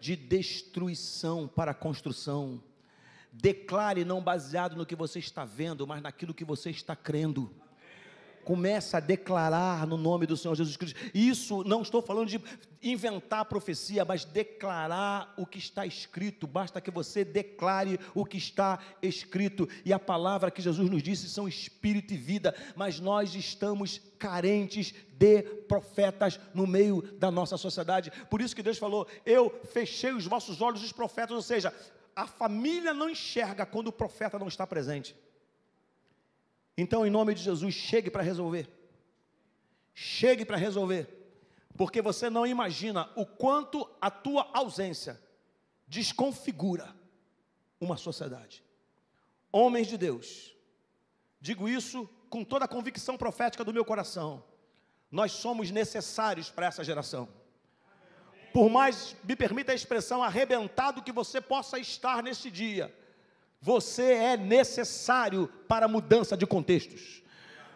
de destruição para a construção. Declare não baseado no que você está vendo, mas naquilo que você está crendo. Comece a declarar no nome do Senhor Jesus Cristo. Isso, não estou falando de inventar profecia, mas declarar o que está escrito. Basta que você declare o que está escrito. E a palavra que Jesus nos disse são espírito e vida. Mas nós estamos carentes de profetas no meio da nossa sociedade. Por isso que Deus falou, eu fechei os vossos olhos dos profetas. Ou seja, a família não enxerga quando o profeta não está presente. Então, em nome de Jesus, chegue para resolver. Chegue para resolver. Porque você não imagina o quanto a tua ausência desconfigura uma sociedade. Homens de Deus, digo isso com toda a convicção profética do meu coração. Nós somos necessários para essa geração. Por mais, me permita a expressão, arrebentado que você possa estar nesse dia, você é necessário para a mudança de contextos,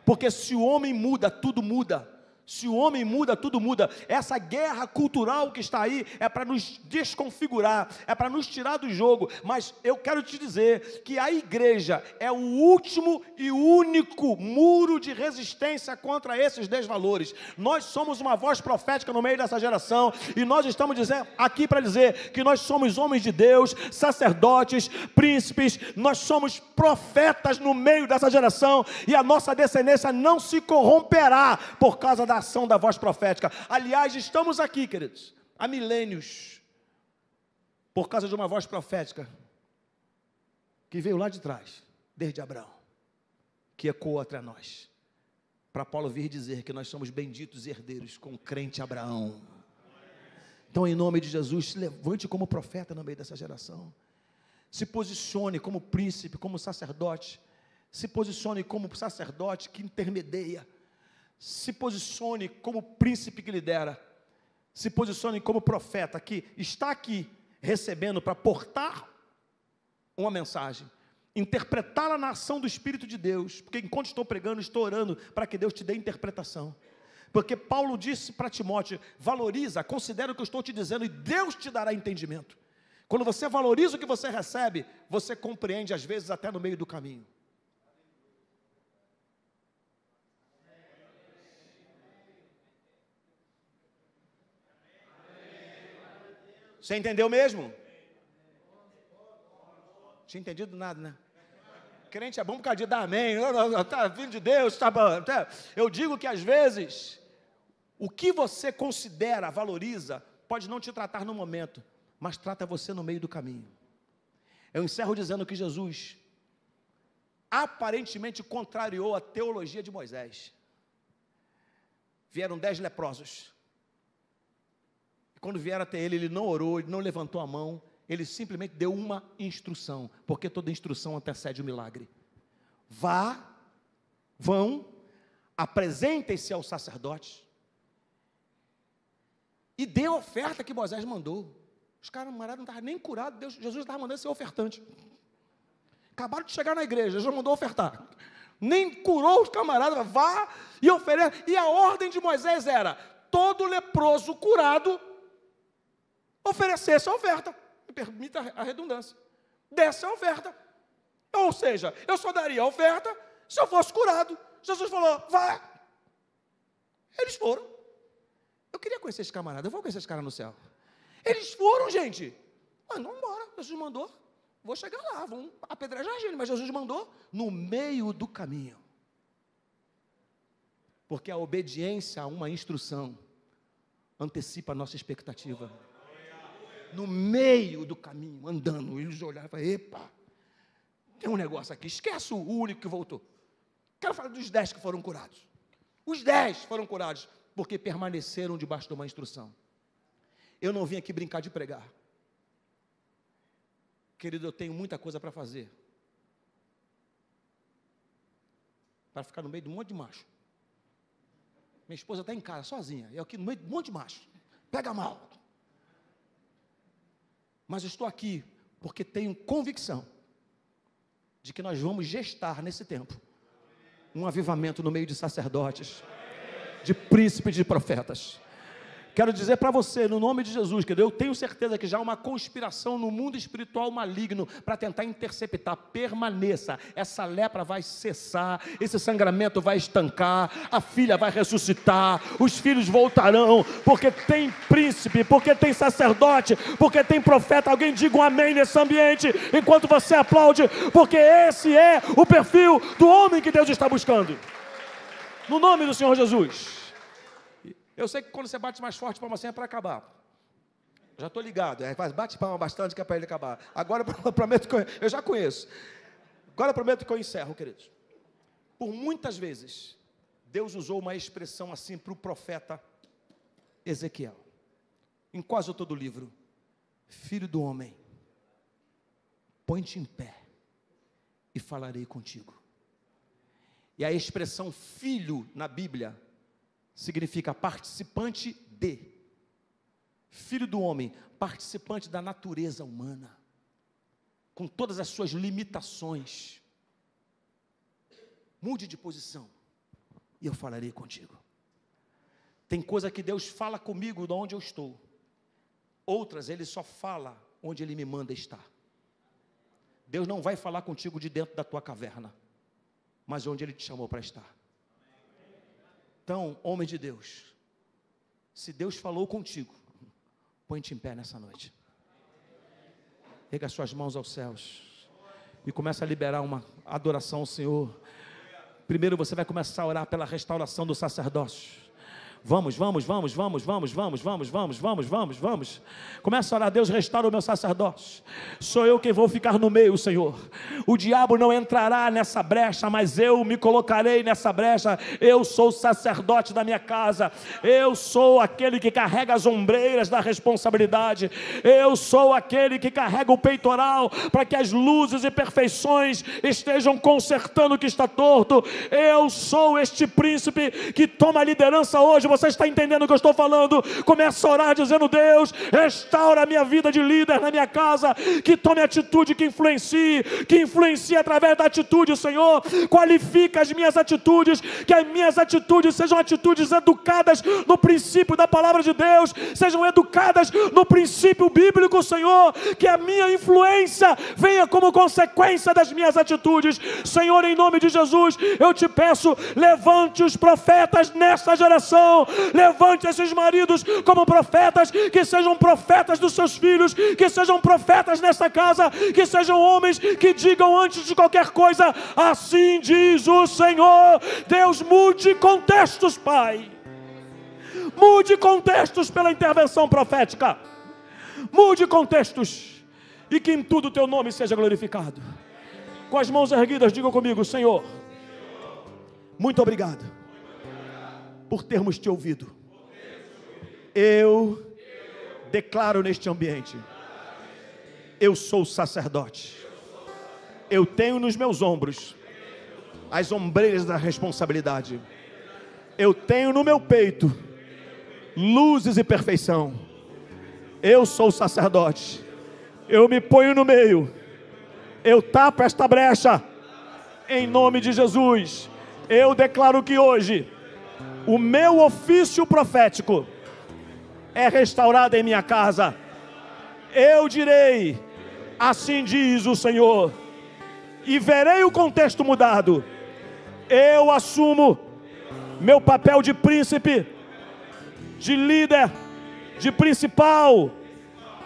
porque se o homem muda, tudo muda. Se o homem muda, tudo muda. Essa guerra cultural que está aí é para nos desconfigurar, é para nos tirar do jogo. Mas eu quero te dizer que a igreja é o último e único muro de resistência contra esses desvalores. Nós somos uma voz profética no meio dessa geração, e nós estamos dizendo, aqui para dizer que nós somos homens de Deus, sacerdotes, príncipes, nós somos profetas no meio dessa geração, e a nossa descendência não se corromperá por causa da ação da voz profética. Aliás, estamos aqui, queridos, há milênios, por causa de uma voz profética que veio lá de trás, desde Abraão, que ecoa até nós, para Paulo vir dizer que nós somos benditos herdeiros com o crente Abraão. Então, em nome de Jesus, se levante como profeta no meio dessa geração, se posicione como príncipe, como sacerdote, se posicione como sacerdote que intermedia, se posicione como príncipe que lidera, se posicione como profeta que está aqui recebendo para portar uma mensagem, interpretá-la na ação do Espírito de Deus, porque enquanto estou pregando, estou orando para que Deus te dê interpretação, porque Paulo disse para Timóteo, valoriza, considera o que eu estou te dizendo e Deus te dará entendimento. Quando você valoriza o que você recebe, você compreende às vezes até no meio do caminho. Você entendeu mesmo? Não tinha entendido nada, né? Crente é bom por causa de dar amém. Está vindo de Deus, está bom. Eu digo que às vezes, o que você considera, valoriza, pode não te tratar no momento, mas trata você no meio do caminho. Eu encerro dizendo que Jesus aparentemente contrariou a teologia de Moisés. Vieram 10 leprosos. Quando vieram até ele, ele não orou, ele não levantou a mão, ele simplesmente deu uma instrução, porque toda instrução antecede o milagre. Vão, apresentem-se ao sacerdote, e dê a oferta que Moisés mandou. Os camaradas não estavam nem curados, Jesus estava mandando ser ofertante. Acabaram de chegar na igreja, Jesus mandou ofertar. Nem curou os camaradas, vá e ofereça. E a ordem de Moisés era, todo leproso curado, oferecesse a oferta, me permita a redundância, desse a oferta, ou seja, eu só daria a oferta se eu fosse curado. Jesus falou, vá. Eles foram. Eu queria conhecer esse camarada, eu vou conhecer esse cara no céu. Eles foram, gente, mas não embora, Jesus mandou, vou chegar lá, vão apedrejar a gente, mas Jesus mandou no meio do caminho, porque a obediência a uma instrução antecipa a nossa expectativa. No meio do caminho, andando, eles olharam e falaram, epa, tem um negócio aqui, esquece o único que voltou. Quero falar dos 10 que foram curados. Os 10 foram curados, porque permaneceram debaixo de uma instrução. Eu não vim aqui brincar de pregar. Querido, eu tenho muita coisa para fazer. Para ficar no meio de um monte de macho. Minha esposa está em casa, sozinha. Eu aqui no meio de um monte de macho. Pega mal. Mas eu estou aqui porque tenho convicção de que nós vamos gestar nesse tempo um avivamento no meio de sacerdotes, de príncipes, de profetas. Quero dizer para você, no nome de Jesus, que eu tenho certeza que já há uma conspiração no mundo espiritual maligno para tentar interceptar. Permaneça, essa lepra vai cessar, esse sangramento vai estancar, a filha vai ressuscitar, os filhos voltarão, porque tem príncipe, porque tem sacerdote, porque tem profeta. Alguém diga um amém nesse ambiente, enquanto você aplaude, porque esse é o perfil do homem que Deus está buscando. No nome do Senhor Jesus. Eu sei que quando você bate mais forte palma assim é para acabar. Já estou ligado. Bate palma bastante que é para ele acabar. Agora eu prometo que eu já conheço. Agora eu prometo que eu encerro, queridos. Por muitas vezes, Deus usou uma expressão assim para o profeta Ezequiel. Em quase todo o livro. Filho do homem, põe-te em pé e falarei contigo. E a expressão filho na Bíblia significa participante de. Filho do homem, participante da natureza humana, com todas as suas limitações. Mude de posição e eu falarei contigo. Tem coisa que Deus fala comigo de onde eu estou. Outras Ele só fala onde Ele me manda estar. Deus não vai falar contigo de dentro da tua caverna, mas onde Ele te chamou para estar. Então, homem de Deus, se Deus falou contigo, põe-te em pé nessa noite. Erga suas mãos aos céus e começa a liberar uma adoração ao Senhor. Primeiro você vai começar a orar pela restauração do sacerdócio. Vamos. Começa a orar, Deus, restaura o meu sacerdócio. Sou eu quem vou ficar no meio, Senhor. O diabo não entrará nessa brecha, mas eu me colocarei nessa brecha. Eu sou o sacerdote da minha casa. Eu sou aquele que carrega as ombreiras da responsabilidade. Eu sou aquele que carrega o peitoral para que as luzes e perfeições estejam consertando o que está torto. Eu sou este príncipe que toma a liderança hoje. Você está entendendo o que eu estou falando? Começa a orar dizendo: Deus, restaura a minha vida de líder na minha casa, que tome atitude, que influencie através da atitude, Senhor. Qualifica as minhas atitudes, que as minhas atitudes sejam atitudes educadas no princípio da palavra de Deus, sejam educadas no princípio bíblico, Senhor, que a minha influência venha como consequência das minhas atitudes. Senhor, em nome de Jesus, eu te peço, levante os profetas nesta geração. Levante esses maridos como profetas, que sejam profetas dos seus filhos, que sejam profetas nesta casa, que sejam homens que digam antes de qualquer coisa: assim diz o Senhor. Deus, mude contextos, Pai. Mude contextos pela intervenção profética. Mude contextos, e que em tudo o teu nome seja glorificado. Com as mãos erguidas, diga comigo: Senhor, muito obrigado por termos te ouvido. Eu declaro neste ambiente: eu sou sacerdote. Eu tenho nos meus ombros as ombreiras da responsabilidade. Eu tenho no meu peito luzes e perfeição. Eu sou sacerdote. Eu me ponho no meio. Eu tapo esta brecha. Em nome de Jesus, eu declaro que hoje o meu ofício profético é restaurado em minha casa. Eu direi: assim diz o Senhor, e verei o contexto mudado. Eu assumo meu papel de príncipe, de líder, de principal,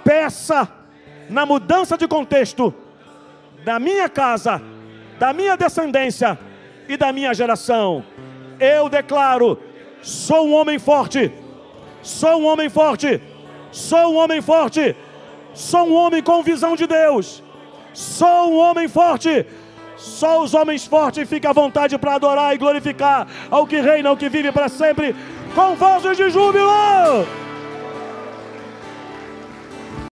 peça na mudança de contexto da minha casa, da minha descendência e da minha geração. Eu declaro: sou um homem forte, sou um homem forte, sou um homem forte, sou um homem com visão de Deus, sou um homem forte, Só os homens fortes ficam à vontade para adorar e glorificar ao que reina, ao que vive para sempre, com vozes de júbilo.